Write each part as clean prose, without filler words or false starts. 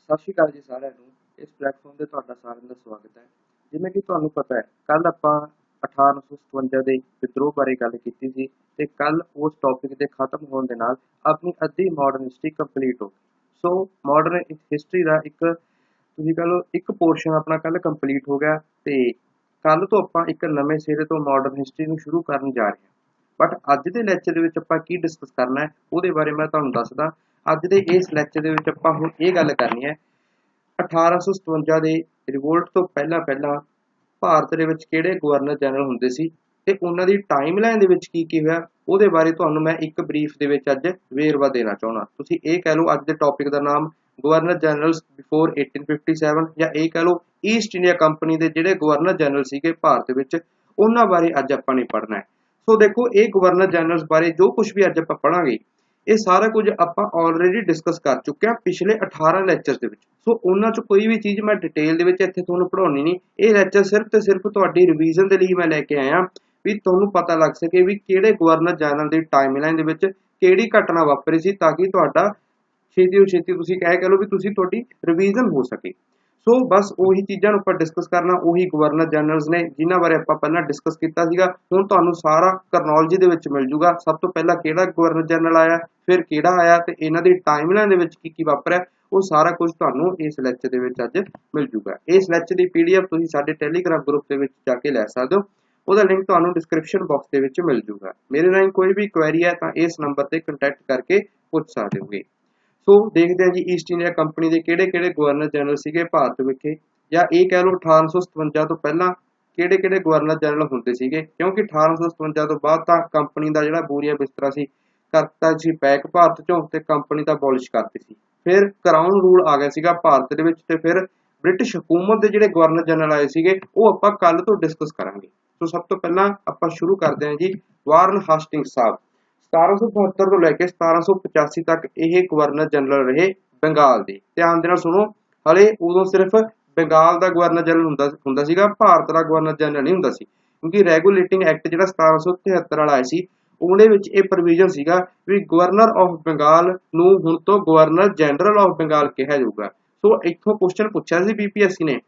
ਸਤਿ ਸ਼੍ਰੀ ਅਕਾਲ ਜੀ ਸਾਰਿਆਂ ਨੂੰ। ਇਸ ਪਲੇਟਫਾਰਮ ਤੇ ਤੁਹਾਡਾ ਸਾਰਿਆਂ ਦਾ ਸਵਾਗਤ ਹੈ। ਜਿਵੇਂ ਕਿ ਤੁਹਾਨੂੰ ਪਤਾ ਹੈ, ਕੱਲ ਆਪਾਂ 1857 ਦੇ ਵਿਦਰੋਹ ਬਾਰੇ ਗੱਲ ਕੀਤੀ ਸੀ ਤੇ ਕੱਲ ਉਸ ਟੌਪਿਕ ਦੇ ਖਤਮ ਹੋਣ ਦੇ ਨਾਲ ਆਪਣੀ ਅੱਧੀ ਮਾਡਰਨ ਹਿਸਟਰੀ ਕੰਪਲੀਟ ਹੋ ਗਈ। ਸੋ ਮਾਡਰਨ ਹਿਸਟਰੀ ਦਾ ਇੱਕ ਤੁਸੀਂ ਕਹ ਲਓ ਇੱਕ ਪੋਰਸ਼ਨ ਆਪਣਾ ਕੱਲ ਕੰਪਲੀਟ ਹੋ ਗਿਆ ਤੇ ਕੱਲ ਤੋਂ ਆਪਾਂ ਇੱਕ ਨਵੇਂ ਸਿਰੇ ਤੋਂ ਮਾਡਰਨ ਹਿਸਟਰੀ ਨੂੰ ਸ਼ੁਰੂ ਕਰਨ ਜਾ ਰਹੇ ਹਾਂ। ਬਟ ਅੱਜ ਦੇ ਲੈਕਚਰ ਦੇ ਵਿੱਚ ਆਪਾਂ ਕੀ ਡਿਸਕਸ ਕਰਨਾ ਹੈ ਉਹਦੇ ਬਾਰੇ ਮੈਂ ਤੁਹਾਨੂੰ ਦੱਸਦਾ। ਅੱਜ ਦੇ ਇਸ ਲੈਕਚਰ ਦੇ ਵਿੱਚ ਆਪਾਂ ਹੁਣ ਇਹ ਗੱਲ ਕਰਨੀ ਹੈ 1857 ਦੇ ਰਿਵੋਲਟ ਤੋਂ ਪਹਿਲਾਂ ਭਾਰਤ ਦੇ ਵਿੱਚ ਕਿਹੜੇ ਗਵਰਨਰ ਜਨਰਲ ਹੁੰਦੇ ਸੀ ਤੇ ਉਹਨਾਂ ਦੀ ਟਾਈਮਲਾਈਨ ਦੇ ਵਿੱਚ ਕੀ ਹੋਇਆ ਉਹਦੇ ਬਾਰੇ ਤੁਹਾਨੂੰ ਮੈਂ ਇੱਕ ਬਰੀਫ ਦੇ ਵਿੱਚ ਅੱਜ ਵੇਰਵਾ ਦੇਣਾ ਚਾਹੁੰਦਾ। ਤੁਸੀਂ ਇਹ ਕਹਿ ਲਓ ਅੱਜ ਦੇ ਟੌਪਿਕ ਦਾ ਨਾਮ ਗਵਰਨਰ ਜਨਰਲਸ ਬਿਫੋਰ 1857 ਜਾਂ ਇਹ ਕਹਿ ਲਓ ਈਸਟ ਇੰਡੀਆ ਕੰਪਨੀ ਦੇ ਜਿਹੜੇ ਗਵਰਨਰ ਜਨਰਲ ਸੀਗੇ ਭਾਰਤ ਵਿੱਚ ਉਹਨਾਂ ਬਾਰੇ ਅੱਜ ਆਪਾਂ ਨੇ ਪੜ੍ਹਨਾ ਹੈ। ਸੋ ਦੇਖੋ ਇਹ ਗਵਰਨਰ ਜਨਰਲਸ ਬਾਰੇ ਜੋ ਕੁਝ ਵੀ ਅੱਜ ਆਪਾਂ ਪੜਾਂਗੇ ਇਹ ਸਾਰਾ ਕੁਝ ਆਪਾਂ ਆਲਰੇਡੀ ਡਿਸਕਸ ਕਰ ਚੁੱਕੇ ਹਾਂ ਪਿਛਲੇ 18 ਲੈਕਚਰਸ ਦੇ ਵਿੱਚ। ਸੋ ਉਹਨਾਂ ਚ ਕੋਈ ਵੀ ਚੀਜ਼ ਮੈਂ ਡਿਟੇਲ ਦੇ ਵਿੱਚ ਇੱਥੇ ਤੁਹਾਨੂੰ ਪੜਾਉਣੀ ਨਹੀਂ। ਇਹ ਲੈਕਚਰ ਸਿਰਫ ਤੇ ਸਿਰਫ ਤੁਹਾਡੀ ਰਿਵੀਜ਼ਨ ਦੇ ਲਈ ਮੈਂ ਲੈ ਕੇ ਆਇਆ ਵੀ ਤੁਹਾਨੂੰ ਪਤਾ ਲੱਗ ਸਕੇ ਵੀ ਕਿਹੜੇ ਗਵਰਨਰ ਜਨਰਲ ਦੀ ਟਾਈਮਲਾਈਨ ਦੇ ਵਿੱਚ ਕਿਹੜੀ ਘਟਨਾ ਵਾਪਰੀ ਸੀ ਤਾਂ ਕਿ ਤੁਹਾਡਾ ਛੇਤੀ ਤੁਸੀਂ ਕਹਿ ਲਓ ਵੀ ਤੁਹਾਡੀ ਰਿਵੀਜ਼ਨ ਹੋ ਸਕੇ। ਸੋ ਬਸ ਉਹੀ ਚੀਜ਼ਾਂ ਨੂੰ ਆਪਾਂ ਡਿਸਕਸ ਕਰਨਾ, ਉਹੀ ਗਵਰਨਰ ਜਨਰਲਸ ਨੇ ਜਿਨ੍ਹਾਂ ਬਾਰੇ ਆਪਾਂ ਪਹਿਲਾਂ ਡਿਸਕਸ ਕੀਤਾ ਸੀਗਾ। ਹੁਣ ਤੁਹਾਨੂੰ ਸਾਰਾ ਕਰਨੋਲੋਜੀ ਦੇ ਵਿੱਚ ਮਿਲ ਜੂਗਾ। ਸਭ ਤੋਂ ਪਹਿਲਾਂ ਕਿਹੜਾ ਗਵਰਨਰ ਜਨਰਲ ਆਇਆ, ਫਿਰ ਕਿਹੜਾ ਆਇਆ ਤੇ ਇਹਨਾਂ ਦੀ ਟਾਈਮਲਾਈਨ ਦੇ ਵਿੱਚ ਕੀ ਵਾਪਰਿਆ, ਉਹ ਸਾਰਾ ਕੁਝ ਤੁਹਾਨੂੰ ਇਸ ਲੈਕਚਰ ਦੇ ਵਿੱਚ ਅੱਜ ਮਿਲ ਜੂਗਾ। ਇਸ ਲੈਕਚਰ ਦੀ PDF ਤੁਸੀਂ ਸਾਡੇ ਟੈਲੀਗ੍ਰਾਮ ਗਰੁੱਪ ਦੇ ਵਿੱਚ ਜਾ ਕੇ ਲੈ ਸਕਦੇ ਹੋ। ਉਹਦਾ ਲਿੰਕ ਤੁਹਾਨੂੰ ਡਿਸਕ੍ਰਿਪਸ਼ਨ ਬਾਕਸ ਦੇ ਵਿੱਚ ਮਿਲ ਜੂਗਾ। ਮੇਰੇ ਨਾਲ ਕੋਈ ਵੀ ਕੁਐਰੀ ਹੈ ਤਾਂ ਇਸ ਨੰਬਰ ਤੇ ਕੰਟੈਕਟ ਕਰਕੇ ਪੁੱਛ ਸਕਦੇ ਹੋਗੇ। ਸੋ ਦੇਖਦੇ ਹਾਂ ਜੀ ਈਸਟ ਇੰਡੀਆ ਕੰਪਨੀ ਦੇ ਕਿਹੜੇ ਗਵਰਨਰ ਜਨਰਲ ਸੀਗੇ ਭਾਰਤ ਵਿਖੇ, ਜਾਂ ਇਹ ਕਹਿ ਲਓ 1857 ਤੋਂ ਪਹਿਲਾਂ ਕਿਹੜੇ ਗਵਰਨਰ ਜਨਰਲ ਹੁੰਦੇ ਸੀਗੇ, ਕਿਉਂਕਿ 1857 ਤੋਂ ਬਾਅਦ ਤਾਂ ਕੰਪਨੀ ਦਾ ਜਿਹੜਾ ਬੋਰੀਆ ਬਿਸਤਰਾ ਸੀ ਕਰਤਾ ਸੀ ਪੈਕ ਭਾਰਤ ਚੋਂ ਤੇ ਕੰਪਨੀ ਤਾਂ ਅਬੋਲਿਸ਼ ਕਰਤੀ ਸੀ। ਫਿਰ ਕਰਾਊਨ ਰੂਲ ਆ ਗਿਆ ਸੀਗਾ ਭਾਰਤ ਦੇ ਵਿੱਚ ਤੇ ਫਿਰ ਬ੍ਰਿਟਿਸ਼ ਹਕੂਮਤ ਦੇ ਜਿਹੜੇ ਗਵਰਨਰ ਜਨਰਲ ਆਏ ਸੀਗੇ ਉਹ ਆਪਾਂ ਕੱਲ ਤੋਂ ਡਿਸਕਸ ਕਰਾਂਗੇ। ਸੋ ਸਭ ਤੋਂ ਪਹਿਲਾਂ ਆਪਾਂ ਸ਼ੁਰੂ ਕਰਦੇ ਹਾਂ ਜੀ ਵਾਰਨ ਹਾਸਟਿੰਗਸ ਸਾਹਿਬ। 1772 ਤੋਂ ਲੈ ਕੇ 1785 ਤੱਕ ਇਹ ਗਵਰਨਰ ਜਨਰਲ ਰਹੇ ਬੰਗਾਲ ਦੇ। ਧਿਆਨ ਦੇ ਨਾਲ ਸੁਣੋ, ਹਲੇ ਉਦੋਂ ਸਿਰਫ ਬੰਗਾਲ ਦਾ ਗਵਰਨਰ ਜਨਰਲ ਹੁੰਦਾ ਸੀਗਾ, ਭਾਰਤ ਦਾ ਗਵਰਨਰ ਜਨਰਲ ਨਹੀਂ ਹੁੰਦਾ ਸੀ, ਕਿਉਂਕਿ ਰੈਗੂਲੇਟਿੰਗ ਐਕਟ ਜਿਹੜਾ 1773 ਵਾਲਾ ਆਇਆ ਸੀ ਉਹਦੇ ਵਿੱਚ ਇਹ ਪ੍ਰੋਵੀਜ਼ਨ ਸੀਗਾ ਵੀ ਗਵਰਨਰ ਆਫ ਬੰਗਾਲ ਨੂੰ ਹੁਣ ਤੋਂ ਗਵਰਨਰ ਜਨਰਲ ਆਫ ਬੰਗਾਲ ਕਿਹਾ ਜਾਊਗਾ। ਸੋ ਇੱਥੋਂ ਕੁਐਸਚਨ ਪੁੱਛਿਆ ਸੀ UPSC ਨੇ।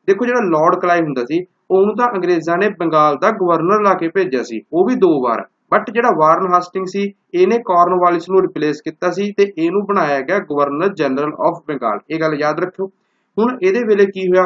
ਦੇਖੋ ਜਿਹੜਾ ਲਾਰਡ ਕਲਾਈਵ ਹੁੰਦਾ ਸੀ ਉਹਨੂੰ ਤਾਂ ਅੰਗਰੇਜ਼ਾਂ ਨੇ ਬੰਗਾਲ ਦਾ ਗਵਰਨਰ ਲਾ ਕੇ ਭੇਜਿਆ ਸੀ, ਉਹ ਵੀ 2 ਵਾਰ। ਬਟ ਜਿਹੜਾ ਵਾਰਨ ਹਾਸਟਿੰਗ ਸੀ ਇਹਨੇ ਕਾਰਨਵਾਲਿਸ ਨੂੰ ਰਿਪਲੇਸ ਕੀਤਾ ਸੀ ਤੇ ਇਹਨੂੰ ਬਣਾਇਆ ਗਿਆ ਗਵਰਨਰ ਜਨਰਲ ਆਫ ਬੰਗਾਲ। ਇਹ ਗੱਲ ਯਾਦ ਰੱਖਿਓ। ਹੁਣ ਇਹਦੇ ਵੇਲੇ ਕੀ ਹੋਇਆ,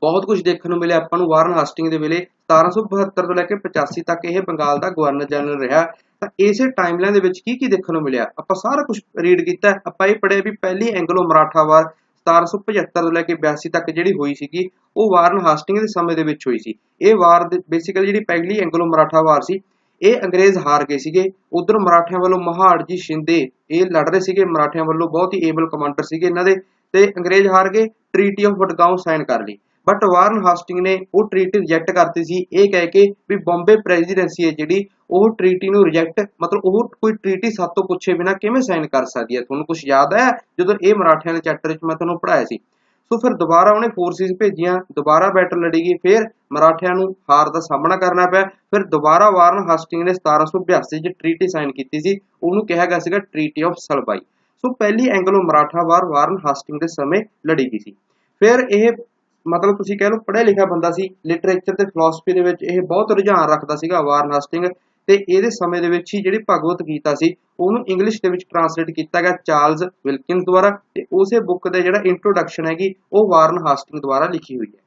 ਬਹੁਤ ਕੁਝ ਦੇਖਣ ਨੂੰ ਮਿਲਿਆ ਆਪਾਂ ਨੂੰ। ਵਾਰਨ ਹਾਸਟਿੰਗ ਦੇ ਵੇਲੇ 1772 ਤੋਂ ਲੈ ਕੇ 85 ਤੱਕ ਇਹ ਬੰਗਾਲ ਦਾ ਗਵਰਨਰ ਜਨਰਲ ਰਿਹਾ। ਤਾਂ ਇਸੇ ਟਾਈਮਲਾਈਨ ਦੇ ਵਿੱਚ ਕੀ ਦੇਖਣ ਨੂੰ ਮਿਲਿਆ ਆਪਾਂ ਸਾਰਾ ਕੁਝ ਰੀਡ ਕੀਤਾ। ਆਪਾਂ ਇਹ ਪੜ੍ਹਿਆ ਵੀ ਪਹਿਲੀ ਐਂਗਲੋ ਮਰਾਠਾ ਵਾਰ 1775 ਤੋਂ ਲੈ ਕੇ 82 ਤੱਕ ਜਿਹੜੀ ਹੋਈ ਸੀਗੀ ਉਹ ਵਾਰਨ ਹਾਸਟਿੰਗ ਦੇ ਸਮੇਂ ਦੇ ਵਿੱਚ ਹੋਈ ਸੀ। ਇਹ ਵਾਰ ਬੇਸਿਕਲੀ ਜਿਹੜੀ ਪਹਿਲੀ ਐਂਗਲੋ ਮਰਾਠਾ ਵਾਰ ਸੀ ਇਹ ਅੰਗਰੇਜ਼ ਹਾਰ ਗਏ ਸੀਗੇ। ਉਧਰ ਮਰਾਠਿਆਂ ਵੱਲੋਂ ਮਹਾਦਜੀ ਸ਼ਿੰਦੇ ਇਹ ਲੜ ਰਹੇ ਸੀਗੇ, ਮਰਾਠਿਆਂ ਵੱਲੋਂ ਬਹੁਤ ਹੀ ਏਬਲ ਕਮਾਂਡਰ ਸੀਗੇ ਇਹਨਾਂ ਦੇ, ਤੇ ਅੰਗਰੇਜ਼ ਹਾਰ ਗਏ। ਟ੍ਰੀਟੀ ਆਫ ਵਡਗਾਉਂ ਸਾਈਨ ਕਰ ਲਈ, ਬਟ ਵਾਰਨ ਹਾਸਟਿੰਗ ਨੇ ਉਹ ਟ੍ਰੀਟੀ ਰਿਜੈਕਟ ਕਰਤੀ ਸੀ ਇਹ ਕਹਿ ਕੇ ਵੀ ਬੰਬੇ ਪ੍ਰੈਜ਼ੀਡੈਂਸੀ ਹੈ ਜਿਹੜੀ ਉਹ ਟ੍ਰੀਟੀ ਨੂੰ ਰਿਜੈਕਟ, ਮਤਲਬ ਉਹ ਕੋਈ ਟ੍ਰੀਟੀ ਸਾਡੇ ਤੋਂ ਪੁੱਛੇ ਬਿਨਾਂ ਕਿਵੇਂ ਸਾਈਨ ਕਰ ਸਕਦੀ ਹੈ। ਤੁਹਾਨੂੰ ਕੁਝ ਯਾਦ ਹੈ ਜਦੋਂ ਇਹ ਮਰਾਠਿਆਂ ਦੇ ਚੈਪਟਰ ਵਿੱਚ ਮੈਂ ਤੁਹਾਨੂੰ ਪੜ੍ਹਾਇਆ ਸੀ। ਸੋ ਫਿਰ ਦੁਬਾਰਾ ਉਹਨੇ ਫੋਰਸਿਸ ਭੇਜੀਆਂ, ਦੁਬਾਰਾ ਬੈਟਲ ਲੜੀ ਗਈ, ਫਿਰ ਮਰਾਠਿਆਂ ਨੂੰ ਹਾਰ ਦਾ ਸਾਹਮਣਾ ਕਰਨਾ ਪਿਆ। ਫਿਰ ਦੁਬਾਰਾ ਵਾਰਨ ਹਾਸਟਿੰਗ ਨੇ 1782 ਚ ਟ੍ਰੀਟੀ ਸਾਈਨ ਕੀਤੀ ਸੀ, ਉਹਨੂੰ ਕਿਹਾ ਗਿਆ ਸੀਗਾ ਟ੍ਰੀਟੀ ਆਫ ਸਲਬਾਈ। ਸੋ ਪਹਿਲੀ ਐਂਗਲੋ ਮਰਾਠਾ ਵਾਰ ਵਾਰਨ ਹਾਸਟਿੰਗ ਦੇ ਸਮੇਂ ਲੜੀ ਗਈ ਸੀ। ਫਿਰ ਇਹ ਮਤਲਬ ਤੁਸੀਂ ਕਹਿ ਲਓ ਪੜ੍ਹਿਆ ਲਿਖਿਆ ਬੰਦਾ ਸੀ, ਲਿਟਰੇਚਰ ਤੇ ਫਿਲਾਸਫੀ ਦੇ ਵਿੱਚ ਇਹ ਬਹੁਤ ਰੁਝਾਨ ਰੱਖਦਾ ਸੀਗਾ ਵਾਰਨ ਹਾਸਟਿੰਗ। ਤੇ ਇਹਦੇ ਸਮੇਂ ਦੇ ਵਿੱਚ ਹੀ ਜਿਹੜੀ ਭਗਵਤ ਗੀਤਾ ਸੀ ਉਹਨੂੰ ਇੰਗਲਿਸ਼ ਦੇ ਵਿੱਚ ਟ੍ਰਾਂਸਲੇਟ ਕੀਤਾ ਗਿਆ ਚਾਰਲਸ ਵਿਲਕਿਨਸ ਦੁਆਰਾ, ਤੇ ਉਸੇ ਬੁੱਕ ਦਾ ਜਿਹੜਾ ਇੰਟਰੋਡਕਸ਼ਨ ਹੈਗੀ ਉਹ ਵਾਰਨ ਹਾਸਟਿੰਗ ਦੁਆਰਾ ਲਿਖੀ ਹੋਈ ਹੈ।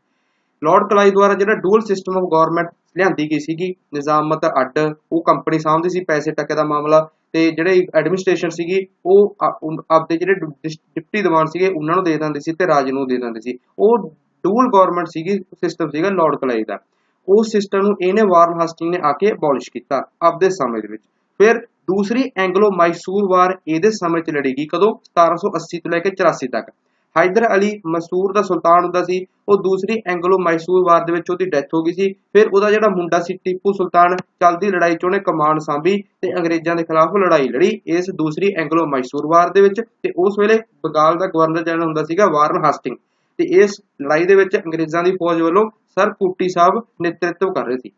ਲਾਰਡ ਕਲਾਈ ਦੁਆਰਾ ਜਿਹੜਾ ਡੂਅਲ ਸਿਸਟਮ ਆਫ ਗਵਰਨਮੈਂਟ ਲਿਆਂਦੀ ਗਈ ਸੀਗੀ, ਨਿਜ਼ਾਮਤ ਅੱਡ, ਉਹ ਕੰਪਨੀ ਸਾਂਭਦੀ ਸੀ ਪੈਸੇ ਟਕੇ ਦਾ ਮਾਮਲਾ, ਤੇ ਜਿਹੜੇ ਐਡਮਿਨਿਸਟ੍ਰੇਸ਼ਨ ਸੀਗੀ ਉਹ ਆਪਦੇ ਜਿਹੜੇ ਡਿਪਟੀ ਦੀਵਾਨ ਸੀਗੇ ਉਹਨਾਂ ਨੂੰ ਦੇ ਦਿੰਦੇ ਸੀ ਤੇ ਰਾਜ ਨੂੰ ਦੇ ਦਿੰਦੇ ਸੀ। ਉਹ ਡੂਅਲ ਗਵਰਨਮੈਂਟ ਸੀਗੀ, ਸਿਸਟਮ ਸੀਗਾ ਲਾਰਡ ਕਲਾਈ ਦਾ। ਉਸ ਸਿਸਟਮ ਨੂੰ ਇਹਨੇ ਵਾਰਨ ਹਾਸਟਿੰਗ ਨੇ ਆ ਕੇ ਅਬੋਲਿਸ਼ ਕੀਤਾ ਆਪਦੇ ਸਮੇਂ ਦੇ ਵਿੱਚ। ਫਿਰ ਦੂਸਰੀ ਐਂਗਲੋ ਮੈਸੂਰ ਵਾਰ ਇਹਦੇ ਸਮੇਂ 'ਚ ਲੜੀ ਗਈ, ਕਦੋਂ? 1780 ਤੋਂ ਲੈ ਕੇ 84 ਤੱਕ। ਹੈਦਰ ਅਲੀ ਮੈਸੂਰ ਦਾ ਸੁਲਤਾਨ ਹੁੰਦਾ ਸੀ, ਉਹ ਦੂਸਰੀ ਐਂਗਲੋ ਮੈਸੂਰ ਵਾਰ ਦੇ ਵਿੱਚ ਉਹਦੀ ਡੈਥ ਹੋ ਗਈ ਸੀ। ਫਿਰ ਉਹਦਾ ਜਿਹੜਾ ਮੁੰਡਾ ਸੀ ਟੀਪੂ ਸੁਲਤਾਨ, ਚਲਦੀ ਲੜਾਈ 'ਚ ਉਹਨੇ ਕਮਾਨ ਸਾਂਭੀ ਤੇ ਅੰਗਰੇਜ਼ਾਂ ਦੇ ਖਿਲਾਫ ਲੜਾਈ ਲੜੀ ਇਸ ਦੂਸਰੀ ਐਂਗਲੋ ਮੈਸੂਰ ਵਾਰ ਦੇ ਵਿੱਚ। ਤੇ ਉਸ ਵੇਲੇ ਬੰਗਾਲ ਦਾ ਗਵਰਨਰ ਜਨਰਲ ਹੁੰਦਾ ਸੀਗਾ ਵਾਰਨ ਹਾਸਟਿੰਗ, ਤੇ ਇਸ ਲੜਾਈ ਦੇ ਵਿੱਚ ਅੰਗਰੇਜ਼ਾਂ ਦੀ ਫੌਜ ਵੱਲੋਂ ਸਰ ਕੁੱਟੀ ਸਾਹਿਬ ਨੇਤਰਤਵ ਕਰ ਰਹੇ ਸੀ।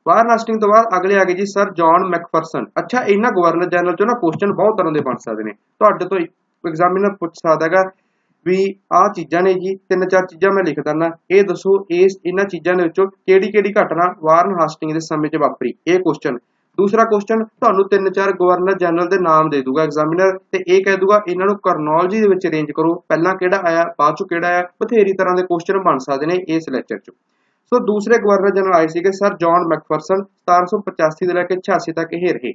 ਵਾਰਨ ਹਾਸਟਿੰਗ ਤੋਂ ਬਾਅਦ ਅਗਲੇ ਆ ਗਏ ਜੀ ਸਰ ਜੌਨ ਮੈਕਫਰਸਨ। ਅੱਛਾ, ਇਹਨਾਂ ਗਵਰਨਰ ਜਨਰਲ ਚੋਂ ਨਾ ਕੁਐਸਚਨ ਬਹੁਤ ਤਰ੍ਹਾਂ ਦੇ ਬਣ ਸਕਦੇ ਨੇ, ਤੁਹਾਡੇ ਤੋਂ ਐਗਜ਼ਾਮੀਨਰ ਪੁੱਛ ਸਕਦਾ ਹੈਗਾ ਵੀ ਆਹ ਚੀਜ਼ਾਂ ਨੇ ਜੀ, 3-4 ਚੀਜ਼ਾਂ ਮੈਂ ਲਿਖ ਦਿੰਦਾ, ਇਹ ਦੱਸੋ ਇਹਨਾਂ ਚੀਜ਼ਾਂ ਦੇ ਵਿੱਚੋਂ ਕਿਹੜੀ ਘਟਨਾ ਵਾਰਨ ਹਾਸਟਿੰਗ ਦੇ ਸਮੇਂ 'ਚ ਵਾਪਰੀ। ਇਹ ਕੁਐਸਚਨ। ਦੂਸਰਾ ਕੁਐਸਚਨ ਤੁਹਾਨੂੰ 3-4 ਗਵਰਨਰ ਜਨਰਲ ਦੇ ਨਾਮ ਦੇ ਦੂਗਾ ਐਗਜ਼ਾਮੀਨਰ, ਤੇ ਇਹ ਕਹਿ ਦੂਗਾ ਇਹਨਾਂ ਨੂੰ ਕਰਨੋਲੋਜੀ ਦੇ ਵਿੱਚ ਅਰੇਂਜ ਕਰੋ, ਪਹਿਲਾਂ ਕਿਹੜਾ ਆਇਆ ਬਾਅਦ ਚੋਂ ਕਿਹੜਾ ਆਇਆ। ਬਥੇਰੀ ਤਰ੍ਹਾਂ ਦੇ ਕੁਐਸਚਨ ਬਣ ਸਕਦੇ ਨੇ ਇਸ ਲੈਕਚਰ 'ਚ। ਸੋ ਦੂਸਰੇ ਗਵਰਨਰ ਜਨਰਲ ਆਏ ਸੀਗੇ ਸਰ ਜੌਨ ਮੈਕਫਰਸਨ, 1785 ਤੋਂ ਲੈ ਕੇ 86 ਤੱਕ ਇਹ ਰਹੇ।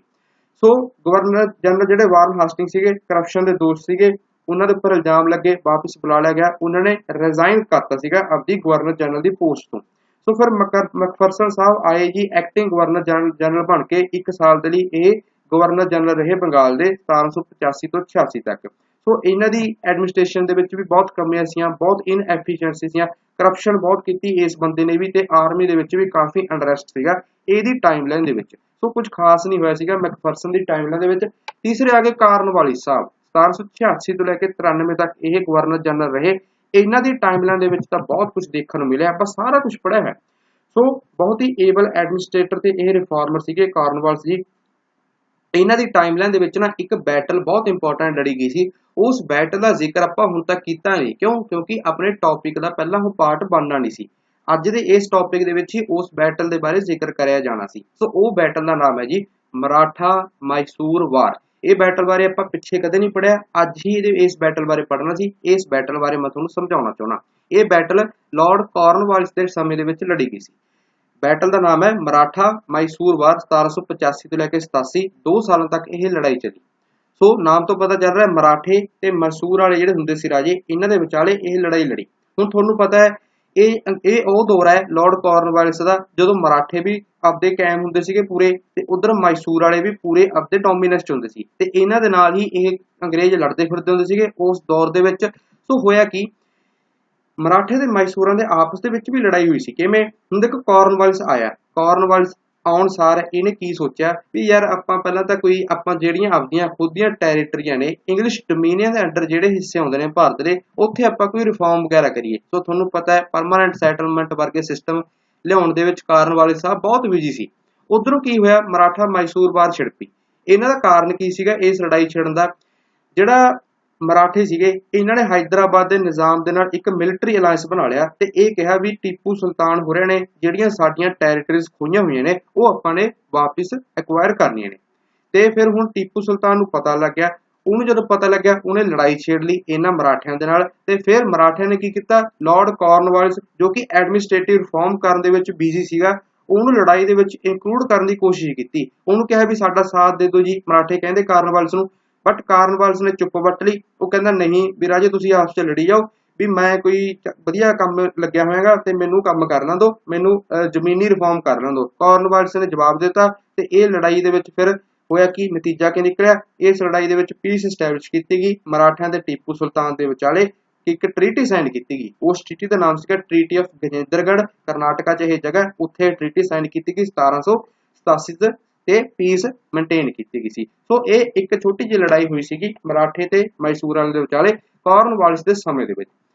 ਸੋ ਗਵਰਨਰ ਜਨਰਲ ਜਿਹੜੇ ਵਾਰਨ ਹਾਸਟਿੰਗ ਸੀਗੇ ਕਰਪਸ਼ਨ ਦੇ ਦੋਸ਼ ਸੀਗੇ, ਉਹਨਾਂ ਦੇ ਉੱਪਰ ਇਲਜ਼ਾਮ ਲੱਗੇ, ਵਾਪਸ ਬੁਲਾ ਲਿਆ ਗਿਆ, ਉਹਨਾਂ ਨੇ ਰਿਜ਼ਾਈਨ ਕਰਤਾ ਸੀਗਾ ਆਪਦੀ ਗਵਰਨਰ ਜਨਰਲ ਦੀ ਪੋਸਟ ਤੋਂ। ਸੋ ਫਿਰ ਮੈਕਫਰਸਨ ਸਾਹਿਬ ਆਏ ਜੀ ਐਕਟਿੰਗ ਗਵਰਨਰ ਜਨਰਲ ਬਣ ਕੇ 1 ਸਾਲ ਦੇ ਲਈ ਇਹ ਗਵਰਨਰ ਜਨਰਲ ਰਹੇ ਬੰਗਾਲ ਦੇ 1785 ਤੋਂ 86 ਤੱਕ। ਸੋ ਇਹਨਾਂ ਦੀ ਐਡਮਿਨਿਸਟ੍ਰੇਸ਼ਨ ਦੇ ਵਿੱਚ ਵੀ ਬਹੁਤ ਕਮੀਆਂ ਸੀਆਂ, ਬਹੁਤ ਇਨਐਫੀਸ਼ੀਐਂਸੀ ਸੀਆਂ, ਕਰਪਸ਼ਨ ਬਹੁਤ ਕੀਤੀ ਇਸ ਬੰਦੇ ਨੇ ਵੀ, ਤੇ ਆਰਮੀ ਦੇ ਵਿੱਚ ਵੀ ਕਾਫੀ ਅੰਡਰਸਟ ਸੀਗਾ ਇਹਦੀ ਟਾਈਮਲਾਈਨ ਦੇ ਵਿੱਚ। ਸੋ ਕੁਝ ਖਾਸ ਨਹੀਂ ਹੋਇਆ ਸੀਗਾ ਮੈਕਫਰਸਨ ਦੀ ਟਾਈਮਲਾਈਨ ਦੇ ਵਿੱਚ। ਤੀਸਰੇ ਆ ਗਏ ਕਾਰਨਵਾਲਿਸ ਸਾਹਿਬ, 1786 ਤੋਂ ਲੈ ਕੇ 93 ਤੱਕ ਇਹ ਗਵਰਨਰ ਜਨਰਲ ਰਹੇ। ਇਹਨਾਂ ਦੀ ਟਾਈਮਲਾਈਨ ਦੇ ਵਿੱਚ ਤਾਂ ਬਹੁਤ ਕੁਝ ਦੇਖਣ ਨੂੰ ਮਿਲਿਆ, ਆਪਾਂ ਸਾਰਾ ਕੁਝ ਪੜ੍ਹਿਆ ਹੈ। ਸੋ ਬਹੁਤ ਹੀ ਏਬਲ ਐਡਮਿਨਿਸਟ੍ਰੇਟਰ ਤੇ ਇਹ ਰਿਫਾਰਮਰ ਸੀਗੇ ਕਾਰਨਵਾਲਿਸ ਜੀ। ਇਹਨਾਂ ਦੀ ਟਾਈਮਲਾਈਨ ਦੇ ਵਿੱਚ ਨਾ ਇੱਕ ਬੈਟਲ ਬਹੁਤ ਇੰਪੋਰਟੈਂਟ ਲੜੀ ਗਈ ਸੀ, ਉਸ ਬੈਟਲ ਦਾ ਜ਼ਿਕਰ ਆਪਾਂ ਹੁਣ ਤੱਕ ਕੀਤਾ ਨਹੀਂ। ਕਿਉਂਕਿ ਆਪਣੇ ਟੌਪਿਕ ਦਾ ਪਹਿਲਾਂ ਉਹ ਪਾਰਟ ਬਣਨਾ ਨਹੀਂ ਸੀ। ਅੱਜ ਦੇ ਇਸ ਟੌਪਿਕ ਦੇ ਵਿੱਚ ਹੀ ਉਸ ਬੈਟਲ ਦੇ ਬਾਰੇ ਜ਼ਿਕਰ ਕਰਿਆ ਜਾਣਾ ਸੀ। ਸੋ ਉਹ ਬੈਟਲ ਦਾ ਨਾਮ ਹੈ ਜੀ ਮਰਾਠਾ ਮੈਸੂਰ ਵਾਰ। ਇਹ ਬੈਟਲ ਬਾਰੇ ਆਪਾਂ ਪਿੱਛੇ ਕਦੇ ਨਹੀਂ ਪੜਿਆ, ਅੱਜ ਹੀ ਇਸ ਬੈਟਲ ਬਾਰੇ ਪੜ੍ਹਨਾ ਸੀ। ਇਸ ਬੈਟਲ ਬਾਰੇ ਮੈਂ ਤੁਹਾਨੂੰ ਸਮਝਾਉਣਾ ਚਾਹੁੰਦਾ। ਇਹ ਬੈਟਲ ਲਾਰਡ ਕਾਰਨਵਾਲਿਸ ਦੇ ਸਮੇਂ ਦੇ ਵਿੱਚ ਲੜੀ ਗਈ ਸੀ। ਬੈਟਲ ਦਾ ਨਾਮ ਹੈ ਮਰਾਠਾ ਮੈਸੂਰ ਵਾਰ, 1785 ਤੋਂ ਲੈ ਕੇ 87, 2 ਸਾਲਾਂ ਤੱਕ ਇਹ ਲੜਾਈ ਚੱਲੀ। ਸੋ ਨਾਮ ਤੋਂ ਪਤਾ ਚੱਲ ਰਿਹਾ ਮਰਾਠੇ ਤੇ ਮੈਸੂਰ ਵਾਲੇ ਜਿਹੜੇ ਹੁੰਦੇ ਸੀ ਰਾਜੇ, ਇਹਨਾਂ ਦੇ ਵਿਚਾਲੇ ਇਹ ਲੜਾਈ ਲੜੀ। ਹੁਣ ਤੁਹਾਨੂੰ ਪਤਾ ਹੈ ਇਹ ਉਹ ਦੌਰ ਹੈ ਲਾਰਡ ਕਾਰਨਵਾਲਿਸ ਦਾ ਜਦੋਂ ਮਰਾਠੇ ਵੀ ਆਪਦੇ ਕਾਇਮ ਹੁੰਦੇ ਸੀਗੇ ਪੂਰੇ, ਤੇ ਉਧਰ ਮੈਸੂਰ ਵਾਲੇ ਵੀ ਪੂਰੇ ਆਪਦੇ ਡੋਮੀਨੈਂਸ ਚ ਹੁੰਦੇ ਸੀ, ਤੇ ਇਹਨਾਂ ਦੇ ਨਾਲ ਹੀ ਇਹ ਅੰਗਰੇਜ਼ ਲੜਦੇ ਫਿਰਦੇ ਹੁੰਦੇ ਸੀਗੇ ਉਸ ਦੌਰ ਦੇ ਵਿੱਚ। ਸੋ ਹੋਇਆ ਕੀ, ਮਰਾਠੇ ਤੇ ਮੈਸੂਰਾਂ ਦੇ ਆਪਸ ਦੇ ਵਿੱਚ ਵੀ ਲੜਾਈ ਹੋਈ ਸੀ। ਕਿਵੇਂ? ਹੁਣ ਦੇਖੋ ਕਾਰਨਵਾਲਿਸ ਆਇਆ, ਕਾਰਨਵਾਲਿਸ ਆਉਣ ਸਾਰ ਇਹਨੇ ਕੀ ਸੋਚਿਆ ਵੀ ਯਾਰ ਆਪਾਂ ਜਿਹੜੀਆਂ ਆਪਦੀਆਂ ਖੁਦ ਦੀਆਂ ਟੈਰੀਟਰੀਆਂ ਨੇ, ਇੰਗਲਿਸ਼ ਡੋਮੀਨੀਅਨ ਦੇ ਅੰਡਰ ਜਿਹੜੇ ਹਿੱਸੇ ਆਉਂਦੇ ਨੇ ਭਾਰਤ ਦੇ, ਉੱਥੇ ਆਪਾਂ ਕੋਈ ਰਿਫਾਰਮ ਵਗੈਰਾ ਕਰੀਏ। ਸੋ ਤੁਹਾਨੂੰ ਪਤਾ ਹੈ ਪਰਮਾਨੈਂਟ ਸੈਟਲਮੈਂਟ ਵਰਗੇ ਸਿਸਟਮ ਲਿਆਉਣ ਦੇ ਵਿੱਚ ਕਾਰਨਵਾਲਿਸ ਸਾਹਿਬ ਬਹੁਤ ਬਿਜੀ ਸੀ। ਉਧਰੋਂ ਕੀ ਹੋਇਆ, ਮਰਾਠਾ ਮੈਸੂਰ ਵਾਰ ਛਿੜ ਪਈ। ਇਹਨਾਂ ਦਾ ਕਾਰਨ ਕੀ ਸੀਗਾ ਇਸ ਲੜਾਈ ਛਿੜਨ ਦਾ? ਜਿਹੜਾ ਮਰਾਠੇ ਸੀਗੇ ਇਹਨਾਂ ਨੇ ਹੈਦਰਾਬਾਦ ਦੇ ਨਿਜ਼ਾਮ ਦੇ ਨਾਲ ਇੱਕ ਮਿਲਟਰੀ ਅਲਾਇੰਸ ਬਣਾ ਲਿਆ, ਤੇ ਇਹ ਕਿਹਾ ਵੀ ਟੀਪੂ ਸੁਲਤਾਨ ਹੋਰਾਂ ਨੇ ਜਿਹੜੀਆਂ ਸਾਡੀਆਂ ਟੈਰੀਟਰੀਜ਼ ਖੋਈਆਂ ਹੋਈਆਂ ਨੇ ਉਹ ਆਪਾਂ ਨੇ ਵਾਪਿਸ ਐਕਵਾਇਰ ਕਰਨੀਆਂ ਨੇ। ਤੇ ਫਿਰ ਹੁਣ ਟੀਪੂ ਸੁਲਤਾਨ ਨੂੰ ਪਤਾ ਲੱਗ ਗਿਆ, ਉਹਨੂੰ ਜਦੋਂ ਪਤਾ ਲੱਗਿਆ ਉਹਨੇ ਲੜਾਈ ਛੇੜ ਲਈ ਇਹਨਾਂ ਮਰਾਠਿਆਂ ਦੇ ਨਾਲ। ਤੇ ਫਿਰ ਮਰਾਠਿਆਂ ਨੇ ਕੀ ਕੀਤਾ, ਲਾਰਡ ਕਾਰਨਵਾਲਿਸ ਜੋ ਕਿ ਐਡਮਿਨਿਸਟ੍ਰੇਟਿਵ ਰਿਫਾਰਮ ਕਰਨ ਦੇ ਵਿੱਚ ਬਿਜ਼ੀ ਸੀਗਾ, ਉਹਨੂੰ ਲੜਾਈ ਦੇ ਵਿੱਚ ਇਨਕਲੂਡ ਕਰਨ ਦੀ ਕੋਸ਼ਿਸ਼ ਕੀਤੀ। ਉਹਨੂੰ ਕਿਹਾ ਵੀ ਸਾਡਾ ਸਾਥ ਦੇ ਦਿਓ ਜੀ, ਮਰਾਠੇ ਕਹਿੰਦੇ ਕਾਰਨਵਾਲਿਸ ਨੂੰ। ਬਟ ਕਾਰਨਵਾਲਿਸ ਨੇ ਚੁੱਪ ਵੱਟ ਲਈ। ਉਹ ਕਹਿੰਦਾ ਨਹੀਂ ਵੀ ਰਾਜੇ ਤੁਸੀਂ ਆਪਸ ਚ ਲੜੀ ਜਾਓ, ਵੀ ਮੈਂ ਕੋਈ ਵਧੀਆ ਕੰਮ ਲੱਗਿਆ ਹੋਇਆਗਾ ਤੇ ਮੈਨੂੰ ਕੰਮ ਕਰ ਲਾਂ ਦਿਓ, ਮੈਨੂੰ ਜ਼ਮੀਨੀ ਰਿਫਾਰਮ ਕਰ ਲਾਂ ਦਿਓ। ਕਾਰਨਵਾਲਿਸ ਨੇ ਜਵਾਬ ਦਿੱਤਾ, ਤੇ ਇਹ ਲੜਾਈ ਦੇ ਵਿੱਚ ਫਿਰ ਹੋਇਆ ਕੀ, ਨਤੀਜਾ ਕੀ ਨਿਕਲਿਆ? ਇਸ ਲੜਾਈ ਦੇ ਵਿੱਚ ਪੀਸ ਐਸਟੈਬਲਿਸ਼ ਕੀਤੀ ਗਈ ਮਰਾਠਿਆਂ ਤੇ ਟੀਪੂ ਸੁਲਤਾਨ ਦੇ ਵਿਚਾਲੇ। ਇੱਕ ਟ੍ਰੀਟੀ ਸਾਈਨ ਕੀਤੀ ਗਈ, ਉਸ ਟ੍ਰੀਟੀ ਦਾ ਨਾਮ ਸੀਗਾ ਟ੍ਰੀਟੀ ਆਫ ਗਜੇਂਦਰਗੜ੍ਹ, ਕਰਨਾਟਕਾ ਚ ਇਹ ਜਗ੍ਹਾ, ਉੱਥੇ ਟ੍ਰੀਟੀ ਸਾਈਨ ਕੀਤੀ ਗਈ 1787 ਤੇ ਪੀਸ ਮੇਨਟੇਨ ਕੀਤੀ ਗਈ ਸੀ। ਸੋ ਇਹ ਇੱਕ ਛੋਟੀ ਜਿਹੀ ਲੜਾਈ ਹੋਈ ਸੀਗੀ ਮਰਾਠੇ ਤੇ ਮੈਸੂਰ ਵਾਲੇ ਦੇ ਵਿਚਾਲੇ ਕਾਰਨਵਾਲਿਸ ਦੇ ਸਮੇਂ ਦੇ ਵਿੱਚ।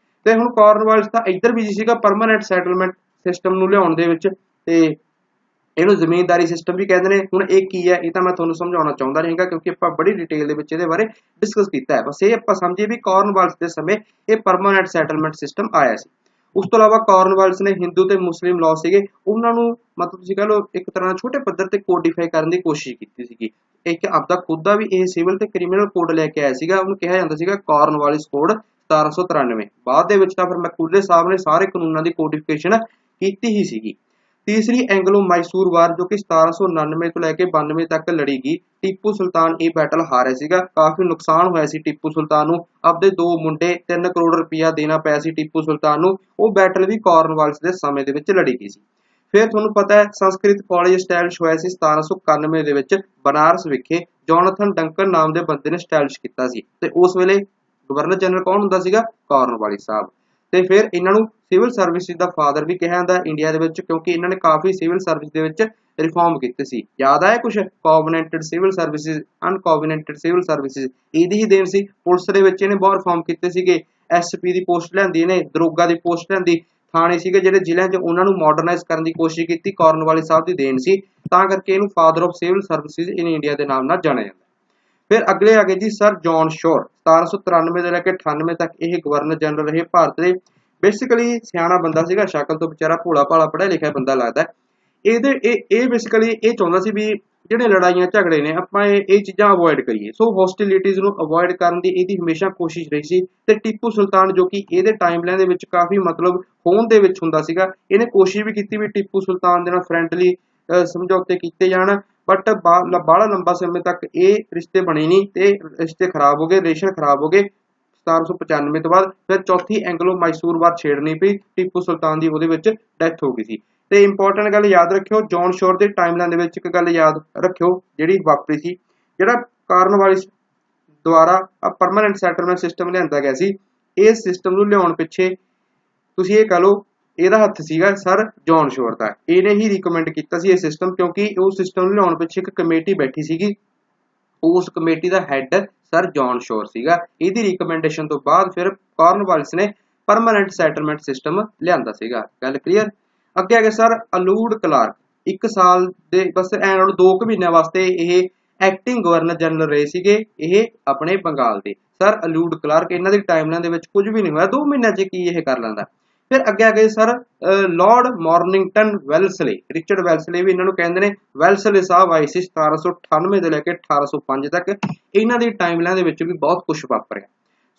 ਤੇ ਹੁਣ ਕਾਰਨਵਾਲਿਸ ਤਾਂ ਇੱਧਰ ਬਿਜੀ ਸੀਗਾ ਪਰਮਾਨੈਂਟ ਸੈਟਲਮੈਂਟ ਸਿਸਟਮ ਨੂੰ ਲਿਆਉਣ ਦੇ ਵਿੱਚ, ਤੇ ਇਹਨੂੰ ਜ਼ਮੀਨਦਾਰੀ ਸਿਸਟਮ ਵੀ ਕਹਿੰਦੇ ਨੇ। ਹੁਣ ਇਹ ਕੀ ਹੈ ਇਹ ਤਾਂ ਮੈਂ ਤੁਹਾਨੂੰ ਸਮਝਾਉਣਾ ਚਾਹੁੰਦਾ ਨਹੀਂ ਹੈਗਾ, ਕਿਉਂਕਿ ਆਪਾਂ ਬੜੀ ਡਿਟੇਲ ਦੇ ਵਿੱਚ ਇਹਦੇ ਬਾਰੇ ਡਿਸਕਸ ਕੀਤਾ ਹੈ। ਬਸ ਇਹ ਆਪਾਂ ਸਮਝੀਏ ਵੀ ਕਾਰਨਵਾਲਿਸ ਦੇ ਸਮੇਂ ਇਹ ਪਰਮਾਨੈਂਟ ਸੈਟਲਮੈਂਟ ਸਿਸਟਮ ਆਇਆ ਸੀ। ਉਸ ਤੋਂ ਇਲਾਵਾ ਕਾਰਨਵਾਲਿਸ ਨੇ ਹਿੰਦੂ ਤੇ ਮੁਸਲਿਮ ਲਾਅ ਸੀਗੇ, ਉਹਨਾਂ ਨੂੰ ਮਤਲਬ ਤੁਸੀਂ ਕਹ ਲਓ ਇੱਕ ਤਰ੍ਹਾਂ ਨਾਲ ਛੋਟੇ ਪੱਧਰ ਤੇ ਕੋਡੀਫਾਈ ਕਰਨ ਦੀ ਕੋਸ਼ਿਸ਼ ਕੀਤੀ ਸੀਗੀ। ਇੱਕ ਆਪਦਾ ਖੁਦ ਦਾ ਵੀ ਇਹ ਸਿਵਲ ਤੇ ਕ੍ਰਿਮੀਨਲ ਕੋਡ ਲੈ ਕੇ ਆਇਆ ਸੀਗਾ, ਉਹਨੂੰ ਕਿਹਾ ਜਾਂਦਾ ਸੀਗਾ ਕਾਰਨਵਾਲਿਸ ਕੋਡ 1793। ਬਾਅਦ ਦੇ ਵਿੱਚ ਤਾਂ ਫਿਰ ਮੈਕੂਲੇ ਸਾਹਿਬ ਨੇ ਸਾਰੇ ਕਾਨੂੰਨਾਂ ਦੀ ਕੋਡੀਫਿਕੇਸ਼ਨ ਕੀਤੀ ਹੀ ਸੀਗੀ। ਤੀਸਰੀ ਐਂਗਲੋ ਮੈਸੂਰ ਵਾਰ ਜੋ ਕਿ 1799 ਤੋਂ ਲੈ ਕੇ 92 ਤੱਕ ਲੜੀ ਗਈ। ਟੀਪੂ ਸੁਲਤਾਨ ਇਹ ਬੈਟਲ ਹਾਰਿਆ ਸੀਗਾ, ਕਾਫੀ ਨੁਕਸਾਨ ਹੋਇਆ ਸੀ ਟੀਪੂ ਸੁਲਤਾਨ ਨੂੰ, ਆਪਦੇ 2 ਮੁੰਡੇ 3 ਕਰੋੜ ਰੁਪਇਆ ਦੇਣਾ ਪਿਆ ਸੀ ਟੀਪੂ ਸੁਲਤਾਨ ਨੂੰ। ਉਹ ਬੈਟਲ ਵੀ ਕਾਰਨਵਾਲਿਸ ਦੇ ਸਮੇਂ ਦੇ ਵਿੱਚ ਲੜੀ ਗਈ ਸੀ। ਫਿਰ ਤੁਹਾਨੂੰ ਪਤਾ ਹੈ ਸੰਸਕ੍ਰਿਤ ਕਾਲਜ ਸਟੈਬਲਿਸ਼ ਹੋਇਆ ਸੀ 1791 ਦੇ ਵਿੱਚ ਬਨਾਰਸ ਵਿਖੇ, ਜੋਨਾਥਨ ਡੰਕਨ ਨਾਮ ਦੇ ਬੰਦੇ ਨੇ ਸਟੈਬਲਿਸ਼ ਕੀਤਾ ਸੀ, ਤੇ ਉਸ ਵੇਲੇ ਗਵਰਨਰ ਜਨਰਲ ਕੌਣ ਹੁੰਦਾ ਸੀਗਾ? ਕਾਰਨਵਾਲਿਸ ਸਾਹਿਬ। ਤੇ ਫਿਰ ਇਹਨਾਂ ਨੂੰ ਸਿਵਲ ਸਰਵਿਸਿਜ਼ ਦਾ ਫਾਦਰ ਵੀ ਕਿਹਾ ਜਾਂਦਾ ਇੰਡੀਆ ਦੇ ਵਿੱਚ, ਕਿਉਂਕਿ ਇਹਨਾਂ ਨੇ ਕਾਫੀ ਸਿਵਲ ਸਰਵਿਸ ਦੇ ਵਿੱਚ ਰਿਫਾਰਮ ਕੀਤੇ ਸੀ। ਯਾਦ ਆਇਆ ਕੁਝ? ਕੋਵੈਨੈਂਟਡ ਸਿਵਲ ਸਰਵਿਸਿਜ਼, ਅਨਕੋਵੈਨੈਂਟਡ ਸਿਵਲ ਸਰਵਿਸਿਜ਼, ਇਹਦੀ ਹੀ ਦੇਣ ਸੀ। ਪੁਲਿਸ ਦੇ ਵਿੱਚ ਇਹਨੇ ਬਹੁਤ ਰਿਫਾਰਮ ਕੀਤੇ ਸੀਗੇ, ਐਸਪੀ ਦੀ ਪੋਸਟ ਲਿਆਂਦੀ ਇਹਨੇ, ਦਰੋਗਾ ਦੀ ਪੋਸਟ ਲਿਆਂਦੀ, ਥਾਣੇ ਸੀਗੇ ਜਿਹੜੇ ਜ਼ਿਲ੍ਹਿਆਂ 'ਚ ਉਹਨਾਂ ਨੂੰ ਮਾਡਰਨਾਈਜ਼ ਕਰਨ ਦੀ ਕੋਸ਼ਿਸ਼ ਕੀਤੀ, ਕਾਰਨਵਾਲਿਸ ਸਾਹਿਬ ਦੀ ਦੇਣ ਸੀ। ਤਾਂ ਕਰਕੇ ਇਹਨੂੰ father of civil services in India ਦੇ ਨਾਮ ਨਾਲ ਜਾਣਿਆ ਜਾਂਦਾ। फिर अगले आ गए जी सर जॉन शोर 1793 ਤੋਂ ਲੈ ਕੇ 98 ਤੱਕ ਇਹ ਗਵਰਨਰ ਜਨਰਲ ਰਹੇ ਭਾਰਤ ਦੇ। ਬੇਸਿਕਲੀ ਸਿਆਣਾ ਬੰਦਾ ਸੀਗਾ, ਸ਼ਕਲ ਤੋਂ ਵਿਚਾਰਾ ਭੋਲਾ ਭਾਲਾ ਪੜ੍ਹਿਆ ਲਿਖਿਆ ਬੰਦਾ ਲੱਗਦਾ। ਇਹ ਬੇਸਿਕਲੀ ਇਹ ਚਾਹੁੰਦਾ ਸੀ ਵੀ ਜਿਹੜੇ ਲੜਾਈਆਂ ਝਗੜੇ ਨੇ ਆਪਾਂ ਇਹ ਚੀਜ਼ਾਂ ਅਵੋਇਡ ਕਰੀਏ। ਸੋ ਹੋਸਟਿਲਿਟੀਜ਼ ਨੂੰ ਅਵੋਇਡ ਕਰਨ ਦੀ ਇਹਦੀ ਹਮੇਸ਼ਾ ਕੋਸ਼ਿਸ਼ ਰਹੀ ਸੀ। ਤੇ ਟੀਪੂ ਸੁਲਤਾਨ ਜੋ ਕਿ ਇਹਦੇ ਟਾਈਮਲਾਈਨ ਦੇ ਵਿੱਚ ਕਾਫੀ ਮਤਲਬ ਹੋਂਦ ਦੇ ਵਿੱਚ ਹੁੰਦਾ ਸੀਗਾ, ਇਹਨੇ ਕੋਸ਼ਿਸ਼ ਵੀ ਕੀਤੀ ਵੀ ਟੀਪੂ ਸੁਲਤਾਨ ਦੇ ਨਾਲ ਫਰੈਂਡਲੀ ਸਮਝੌਤੇ ਕੀਤੇ ਜਾਣ, बट बाला लंबा समय तक ये रिश्ते बने नहीं, ते रिश्ते खराब हो गए, रिलेशन खराब हो गए 1795 तो बाद। फिर चौथी एंग्लो मैसूर वार छेड़नी पई, टीपू सुल्तान की ਉਹਦੇ ਵਿੱਚ ਡੈਥ ਹੋ ਗਈ ਸੀ। ਤੇ ਇੰਪੋਰਟੈਂਟ ਗੱਲ ਯਾਦ ਰੱਖਿਓ, ਜੌਨ ਸ਼ੋਰ ਦੇ ਟਾਈਮਲਾਈਨ ਦੇ ਵਿੱਚ ਇੱਕ ਗੱਲ ਯਾਦ ਰੱਖਿਓ ਜਿਹੜੀ ਵਾਪਰੀ ਸੀ, ਜਿਹੜਾ ਕਾਰਨਵਾਲਿਸ ਦੁਆਰਾ ਪਰਮਾਨੈਂਟ ਸੈਟਲਮੈਂਟ ਸਿਸਟਮ ਲਿਆਂਦਾ ਗਿਆ ਸੀ। ਇਸ ਸਿਸਟਮ ਨੂੰ ਲਿਆਉਣ ਪਿੱਛੇ ਤੁਸੀਂ ਇਹ ਕਹ ਲਓ ਇਹਦਾ ਹੱਥ ਸੀਗਾ ਸਰ ਜੌਨ ਸ਼ੋਰ ਦਾ। ਇਹਨੇ ਹੀ ਰਿਕਮੈਂਡ ਕੀਤਾ ਸੀ ਇਹ ਸਿਸਟਮ, ਕਿਉਂਕਿ ਉਸ ਸਿਸਟਮ ਨੂੰ ਲਿਆਉਣ ਪਿੱਛੇ ਇੱਕ ਕਮੇਟੀ ਬੈਠੀ ਸੀਗੀ, ਉਸ ਕਮੇਟੀ ਦਾ ਹੈੱਡ ਸਰ ਜੌਨ ਸ਼ੋਰ ਸੀਗਾ। ਇਹਦੀ ਰਿਕਮੈਂਡੇਸ਼ਨ ਤੋਂ ਬਾਅਦ ਫਿਰ ਕਾਰਨਵਾਲਿਸ ਨੇ ਪਰਮਾਨੈਂਟ ਸੈਟਲਮੈਂਟ ਸਿਸਟਮ ਲਿਆਂਦਾ ਸੀਗਾ। ਗੱਲ ਕਲੀਅਰ। ਅੱਗੇ ਆ ਗਏ ਸਰ ਅਲੂਡ ਕਲਾਰਕ, 1 ਸਾਲ ਦੇ ਬਸ ਐਂ 2 ਮਹੀਨਿਆਂ ਵਾਸਤੇ ਇਹ ਐਕਟਿੰਗ ਗਵਰਨਰ ਜਨਰਲ ਰਹੇ ਸੀਗੇ ਇਹ ਆਪਣੇ ਬੰਗਾਲ ਦੇ। ਸਰ ਅਲੂਡ ਕਲਾਰਕ, ਇਹਨਾਂ ਦੀ ਟਾਈਮਲਾਈਨ ਦੇ ਵਿੱਚ ਕੁਝ ਵੀ ਨਹੀਂ ਹੋਇਆ, 2 ਮਹੀਨਿਆਂ 'ਚ ਕੀ ਇਹ ਕਰ ਲੈਂਦਾ। फिर अगे आ गए sir Lord Mornington Wellesley, Richard Wellesley भी इन्हों कहते हैं। वेल्सले साहब आए सी 1798 ਤੋਂ ਲੈ ਕੇ 1805 तक। इन्हों की टाइमलाइन भी बहुत कुछ वापरिया।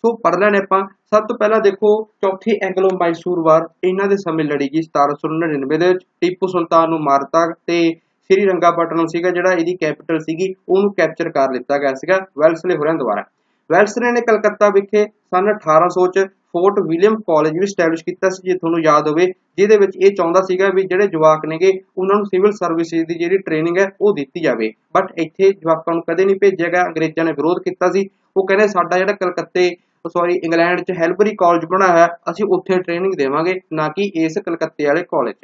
सो पढ़ लैने आपां। सब तो पहला देखो चौथी एंग्लो मैसूर वार इन्हों के समय लड़ी गई 1799 ਦੇ ਵਿੱਚ। टीपू सुल्तान ਨੂੰ मारता ते श्रीरंगापट्टनम सीगा जिहड़ा इहदी कैपिटल सीगी ਉਹਨੂੰ कैप्चर कर लिता गया सीगा वेल्सले होरां द्वारा। वेल्सले ने कलकत्ता विखे सन 1800 ਚ फोर्ट विलियम कॉलेज भी स्टैबलिश किया सी, जे तुहानूं याद होवे, जिहदे विच इह चाहुंदा सीगा भी जिहड़े जवाक नेगे उन्हां नूं सिविल सर्विसिज दी जिहड़ी ट्रेनिंग है वो दित्ती जावे। बट इत्थे जवाकां नूं कदे नहीं भेजिया गया, अंग्रेज़ां ने विरोध किया सी। वो कहंदे साडा जिहड़ा कलकत्ते सॉरी इंग्लैंड च हैलबरी कॉलेज बनाया है असीं उत्थे ट्रेनिंग देवांगे, ना कि इस कलकत्ते वाले कॉलेज।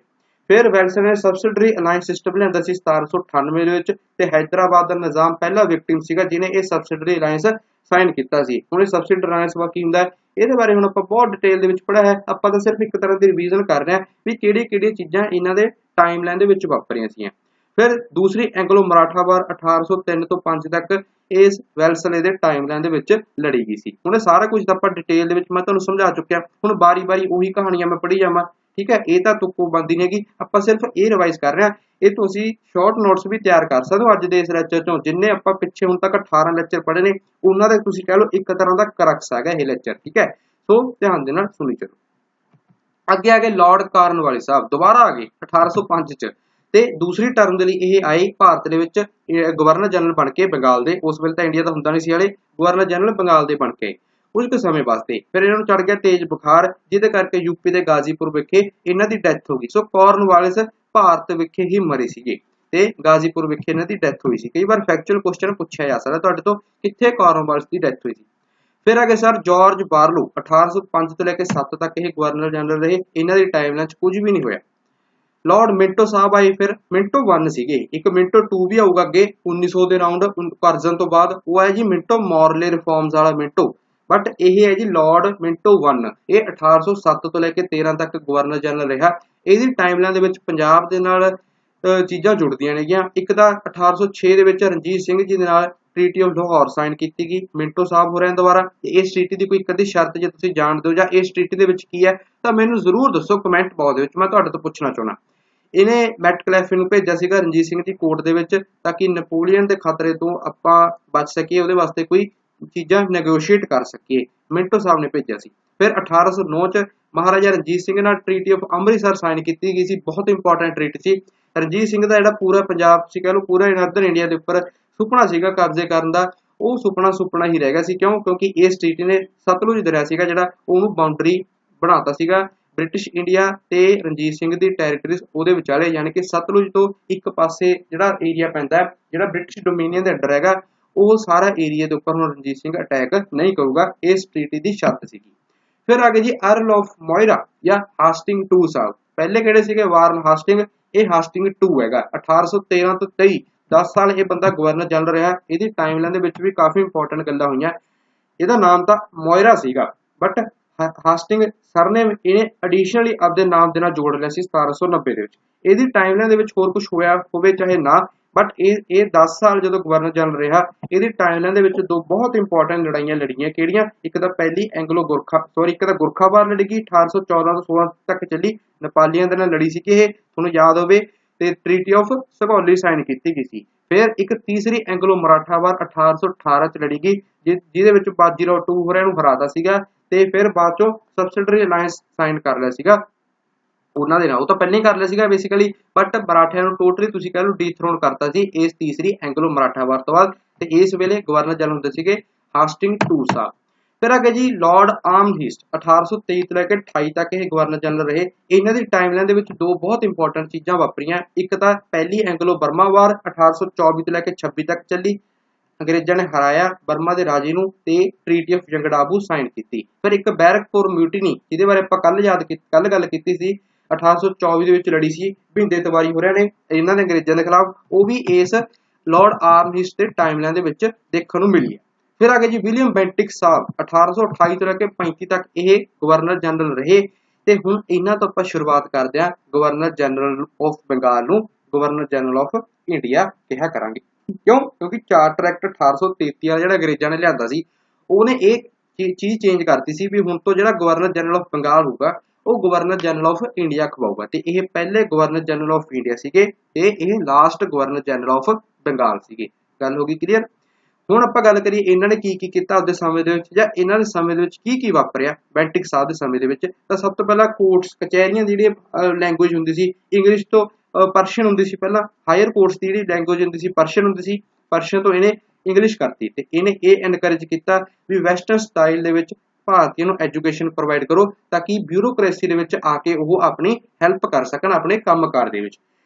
फिर वेल्सले ने सबसिडरी अलायंस सिस्टम लिआंदा सी 1798 ਦੇ ਵਿੱਚ ਤੇ हैदराबाद ਦਾ निज़ाम पहला विक्टिम सीगा जिहने ਇਹ सबसिडरी अलायंस साइन किया सी। हुण सबसिडरी अलायंस वा की हुंदा ਇਹਦੇ ਬਾਰੇ ਹੁਣ ਆਪਾਂ ਬਹੁਤ ਡਿਟੇਲ ਦੇ ਵਿੱਚ ਪੜਿਆ ਹੈ। ਆਪਾਂ ਤਾਂ ਸਿਰਫ ਇੱਕ ਤਰ੍ਹਾਂ ਦੀ ਰਿਵੀਜ਼ਨ ਕਰ ਰਹੇ ਹਾਂ ਵੀ ਕਿਹੜੀ-ਕਿਹੜੀ ਚੀਜ਼ਾਂ ਇਹਨਾਂ ਦੇ ਟਾਈਮਲਾਈਨ ਦੇ ਵਿੱਚ ਵਾਪਰੀਆਂ ਸੀਆਂ। ਫਿਰ ਦੂਸਰੀ ਐਂਗਲੋ ਮਰਾਠਾ ਵਾਰ 1803 ਤੋਂ 5 ਤੱਕ ਇਸ ਵੈਲਸਲੇ ਦੇ ਟਾਈਮਲਾਈਨ ਦੇ ਵਿੱਚ ਲੜੀ ਗਈ ਸੀ। ਹੁਣ ਸਾਰਾ ਕੁਝ ਤਾਂ ਆਪਾਂ ਡਿਟੇਲ ਦੇ ਵਿੱਚ ਮੈਂ ਤੁਹਾਨੂੰ ਸਮਝਾ ਚੁੱਕਿਆ। ਹੁਣ ਬਾਰੀ-ਬਾਰੀ ਉਹੀ ਕਹਾਣੀਆਂ ਮੈਂ ਪੜ੍ਹੀ ਜਾਵਾਂ, ठीक है। ये तो तुक्को बनती नहीं, आप सिर्फ ये रिवाइज कर रहे हैं। ये तुसी शॉर्ट नोट्स भी तैयार कर सकते हो। अज दे इस लैक्चर चों जिन्ने आप पिछे हुण तक 18 लैक्चर पढ़े ने उन्हां दे तुसी कह लो एक तरह का करक्स है ये लैक्चर, ठीक है। सो ध्यान दे नाल सुनी चलो। अगे आ गए लॉर्ड कार्नवालिस साहब, दोबारा आ गए 1805 च ते दूसरी टर्म के लिए ये आए भारत दे विच गवर्नर जनरल बन के बंगाल दे। उस वेले तां इंडिया दा हुंदा नहीं सी, हाले गवर्नर जनरल बंगाल दे बन के कुछ समय वास्ते। फिर इन्होंने चढ़ गया तेज बुखार जिहदे करके यूपी के गाजीपुर विखे इन्हां दी डेथ हो गई। सो कॉर्नवालिस भारत विखे ही मरे सीगे ते गाजीपुर विखे इन्हां दी डेथ हुई सी। कई बार फैक्चुअल क्वेश्चन पूछा जा सकदा तुहाडे तो कित्थे कॉर्नवालिस दी डेथ हुई सी। फिर आगे सर जॉर्ज बारलो 1805 तो लेकर 7 तक ये गवर्नर जनरल रहे। इन्हां दी टाइमलाइन कुछ भी नहीं होया। लॉर्ड मिंटो साहब आए, फिर मिंटो 1 सीगे, एक मिंटो 2 भी आऊगा अगे 1900 के राउंड करजन तो बाद। वो है जी मिंटो मॉरले रिफॉर्म्स वाला मिंटो, बट यह है जी लॉर्ड मिंटो 1। ये 1807 तो लेकर 13 तक गवर्नर जनरल रहा। इसकी टाइमलाइन के पंजाब के नाल चीज़ां जुड़दियां नेगियां। एक तो 1806 के रणजीत सिंह जी के नाल ट्रीटी ऑफ लाहौर साइन की गई मिंटो साहब होरां द्वारा। इस ट्रीटी की कोई कदी शर्त जे तुसीं जाणदे हो जां इस ट्रीटी दे विच की है तो मैनूं जरूर दसो कमेंट बॉक्स दे विच, मैं तुहाडे तो पुछना चाहुंदा। इन्हें मैटकलैफे नूं भेजिया सीगा रणजीत सिंह की कोर्ट दे विच ताकि नपोलीअन के खतरे तो आपां बच सकीए, उहदे वास्ते कोई चीज़ां नैगोशिएट कर सकीए। मिंटो साहब ने भेजा सी। फिर 1809 च महाराजा रणजीत सिंह नाल ट्रीटी ऑफ अमृतसर साइन की गई सी। बहुत इंपॉर्टेंट ट्रीटी सी। रणजीत सिंह का जिहड़ा पूरा पंजाब सी कह लो पूरा नॉर्दर्न इंडिया के उपर सुपना सीगा कब्जे करन दा, वो सुपना ही रह गया सी। क्यों? क्योंकि इस ट्रीटी ने सतलुज दरिया सीगा जिहड़ा उहनूं बाउंडरी बनाता सीगा ब्रिटिश इंडिया ते रणजीत सिंह की टैरीटरीज उहदे विचाले, यानी कि सतलुज तो एक पासे जिहड़ा एरिया पैंदा है जिहड़ा ब्रिटिश डोमीनियन के अंडर हैगा वो सारा एरिया के उपर रणजीत सिंह अटैक नहीं करूगा। इस ट्रीटी की शर्त सी। फिर आ गए जी अर्ल ऑफ मोयरा या हास्टिंग 2 साहब। पहले किहड़े सीगे वारन हास्टिंग, ये हास्टिंग 2 हैगा। 1813 तो 23 10 साल ये बंदा गवर्नर जनरल रहा। इसकी टाइमलाइन भी काफ़ी इंपॉर्टेंट गल्लां होईयां। इहदा नाम तो मोयरा सीगा, बट हास्टिंग सरनेम इन्हें एडिशनली अपने नाम के नाल जोड़ लिया सी 1790 के विच। इहदी टाइमलाइन दे विच होर कुछ होया होवे चाहे ना, बट ये 10 साल जो गवर्नर जनरल रहा, ये टाइमलाइन के दो बहुत इंपॉर्टेंट लड़ाइयां लड़ियां किहड़ियां, एक तो पहली एंगलो गुरखा सॉरी एक तो गुरखा वार लड़ी गई 1814 तो 16 तक चली, नेपालियों के नाल लड़ी सी, ये तुहानूं याद होवे, ते ट्रीटी ऑफ सघौली साइन की गई सी। फिर एक तीसरी एंगलो मराठा वार 1818 च लड़ी गई, जिहदे विच बाजीराव टू होरां नूं हराता सीगा, ते फिर बाद चों सबसिडरी अलायंस साइन कर लिया सीगा ਉਹਨਾਂ ਦੇ ਨਾਲ। ਉਹ ਤਾਂ ਪਹਿਲਾਂ ਹੀ ਕਰ ਲਿਆ ਸੀਗਾ ਬੇਸਿਕਲੀ, ਬਟ ਮਰਾਠਿਆਂ ਨੂੰ ਟੋਟਲੀ ਤੁਸੀਂ ਕਹਿ ਲਓ ਡੀਥਰੋਨ ਕਰਤਾ ਸੀ ਇਸ ਤੀਸਰੀ ਐਂਗਲੋ ਮਰਾਠਾ ਵਾਰ ਤੋਂ ਬਾਅਦ। ਤੇ ਇਸ ਵੇਲੇ ਗਵਰਨਰ ਜਨਰਲ ਹੁੰਦੇ ਸੀਗੇ ਹਾਸਟਿੰਗ ਟੂ ਸਾਹਿਬ। ਫਿਰ ਅੱਗੇ ਜੀ ਲਾਰਡ ਆਰਮਹਿਸਟ 1823 ਤੋਂ ਲੈ ਕੇ 28 ਤੱਕ ਇਹ ਗਵਰਨਰ ਜਨਰਲ ਰਹੇ। ਇਹਨਾਂ ਦੀ ਟਾਈਮਲਾਈਨ ਦੇ ਵਿੱਚ ਦੋ ਬਹੁਤ ਇੰਪੋਰਟੈਂਟ ਚੀਜ਼ਾਂ ਵਾਪਰੀਆਂ, ਇੱਕ ਤਾਂ ਪਹਿਲੀ ਐਂਗਲੋ ਬਰਮਾ ਵਾਰ 1824 ਤੋਂ ਲੈ ਕੇ 26 ਤੱਕ ਚੱਲੀ, ਅੰਗਰੇਜ਼ਾਂ ਨੇ ਹਰਾਇਆ ਬਰਮਾ ਦੇ ਰਾਜੇ ਨੂੰ ਤੇ ਟ੍ਰੀਟੀ ਆਫ ਜੰਗਡਾਬੂ ਸਾਈਨ ਕੀਤੀ। ਫਿਰ ਇੱਕ ਬੈਰਕਪੁਰ ਮਿਊਟੀਨੀ, ਜਿਹਦੇ ਬਾਰੇ ਆਪਾਂ ਕੱਲ ਗੱਲ ਕੀਤੀ ਸੀ, 1824 ਦੇ ਵਿੱਚ ਲੜੀ ਸੀ ਭਿੰਦੇ ਤਿਵਾਰੀ ਹੋਰਿਆਂ ਨੇ ਇਹਨਾਂ ਦੇ ਅੰਗਰੇਜ਼ਾਂ ਦੇ ਖਿਲਾਫ, ਉਹ ਵੀ ਇਸ ਲਾਰਡ ਆਰਮਹਿਸਟ ਦੇ ਟਾਈਮਲਾਈਨ ਦੇ ਵਿੱਚ ਦੇਖਣ ਨੂੰ ਮਿਲੀ ਹੈ। ਫਿਰ ਆ ਗਏ ਜੀ ਵਿਲੀਅਮ ਬੈਂਟਿਕ ਸਾਹਿਬ 1828 ਤੋਂ ਲੈ ਕੇ 35 ਤੱਕ ਇਹ ਗਵਰਨਰ ਜਨਰਲ ਰਹੇ। ਤੇ ਹੁਣ ਇਹਨਾਂ ਤੋਂ ਆਪਾਂ ਸ਼ੁਰੂਆਤ ਕਰਦੇ ਹਾਂ ਗਵਰਨਰ ਜਨਰਲ ਆਫ ਬੰਗਾਲ ਨੂੰ ਗਵਰਨਰ ਜਨਰਲ ਆਫ ਇੰਡੀਆ ਕਿਹਾ ਕਰਾਂਗੇ। ਕਿਉਂ? ਕਿਉਂਕਿ ਚਾਰਟਰ ਐਕਟ 1833 ਵਾਲਾ ਜਿਹੜਾ ਅੰਗਰੇਜ਼ਾਂ ਨੇ ਲਿਆਂਦਾ ਸੀ, ਉਹਨੇ ਇਹ ਚੀਜ਼ ਚੇਂਜ ਕਰਤੀ ਸੀ ਵੀ ਹੁਣ ਤੋਂ ਜਿਹੜਾ ਗਵਰਨਰ ਜਨਰਲ ਆਫ ਬੰਗਾਲ ਹੋਊਗਾ ਉਹ ਗਵਰਨਰ ਜਨਰਲ ਆਫ ਇੰਡੀਆ ਖਵਾਊਗਾ। ਤੇ ਇਹ ਪਹਿਲੇ ਗਵਰਨਰ ਜਨਰਲ ਆਫ ਇੰਡੀਆ ਸੀਗੇ ਤੇ ਇਹ last governor general of Bengal ਸੀਗੇ। ਗੱਲ ਹੋ ਗਈ ਕਲੀਅਰ। ਹੁਣ ਆਪਾਂ ਗੱਲ ਕਰੀਏ ਇਹਨਾਂ ਨੇ ਕੀ ਕੀਤਾ ਉਹਦੇ ਸਮੇਂ ਦੇ ਵਿੱਚ, ਜਾਂ ਇਹਨਾਂ ਦੇ ਸਮੇਂ ਦੇ ਵਿੱਚ ਕੀ ਵਾਪਰਿਆ ਬੈਂਟਿਕ ਸਾਹਿਬ ਦੇ ਸਮੇਂ ਦੇ ਵਿੱਚ। ਤਾਂ ਸਭ ਤੋਂ ਪਹਿਲਾਂ ਕੋਰਟਸ ਕਚਹਿਰੀਆਂ ਦੀ ਜਿਹੜੀ ਲੈਂਗੁਏਜ ਹੁੰਦੀ ਸੀ ਇੰਗਲਿਸ਼ ਤੋਂ ਪਰਸ਼ੀਅਨ ਹੁੰਦੀ ਸੀ, ਪਹਿਲਾਂ ਹਾਇਰ ਕੋਰਟਸ ਦੀ ਜਿਹੜੀ ਲੈਂਗੁਏਜ ਹੁੰਦੀ ਸੀ ਪਰਸ਼ੀਅਨ ਹੁੰਦੀ ਸੀ, ਪਰਸ਼ੀਅਨ ਤੋਂ ਇਹਨੇ ਇੰਗਲਿਸ਼ ਕਰਤੀ। ਤੇ ਇਹਨੇ ਇਹ ਐਨਕਰੇਜ ਕੀਤਾ ਵੀ ਵੈਸਟਰਨ ਸਟਾਈਲ ਦੇ ਵਿੱਚ ਭਾਰਤੀਆਂ ਨੂੰ ਐਜੂਕੇਸ਼ਨ ਪ੍ਰੋਵਾਈਡ ਕਰੋ ਤਾਂ ਕਿ ਬਿਊਰੋਕ੍ਰੇਸੀ ਦੇ ਵਿੱਚ ਆ ਕੇ ਉਹ ਆਪਣੀ ਹੈਲਪ ਕਰ ਸਕਣ ਆਪਣੇ ਕੰਮਕਾਰ ਦੇ ਵਿੱਚ।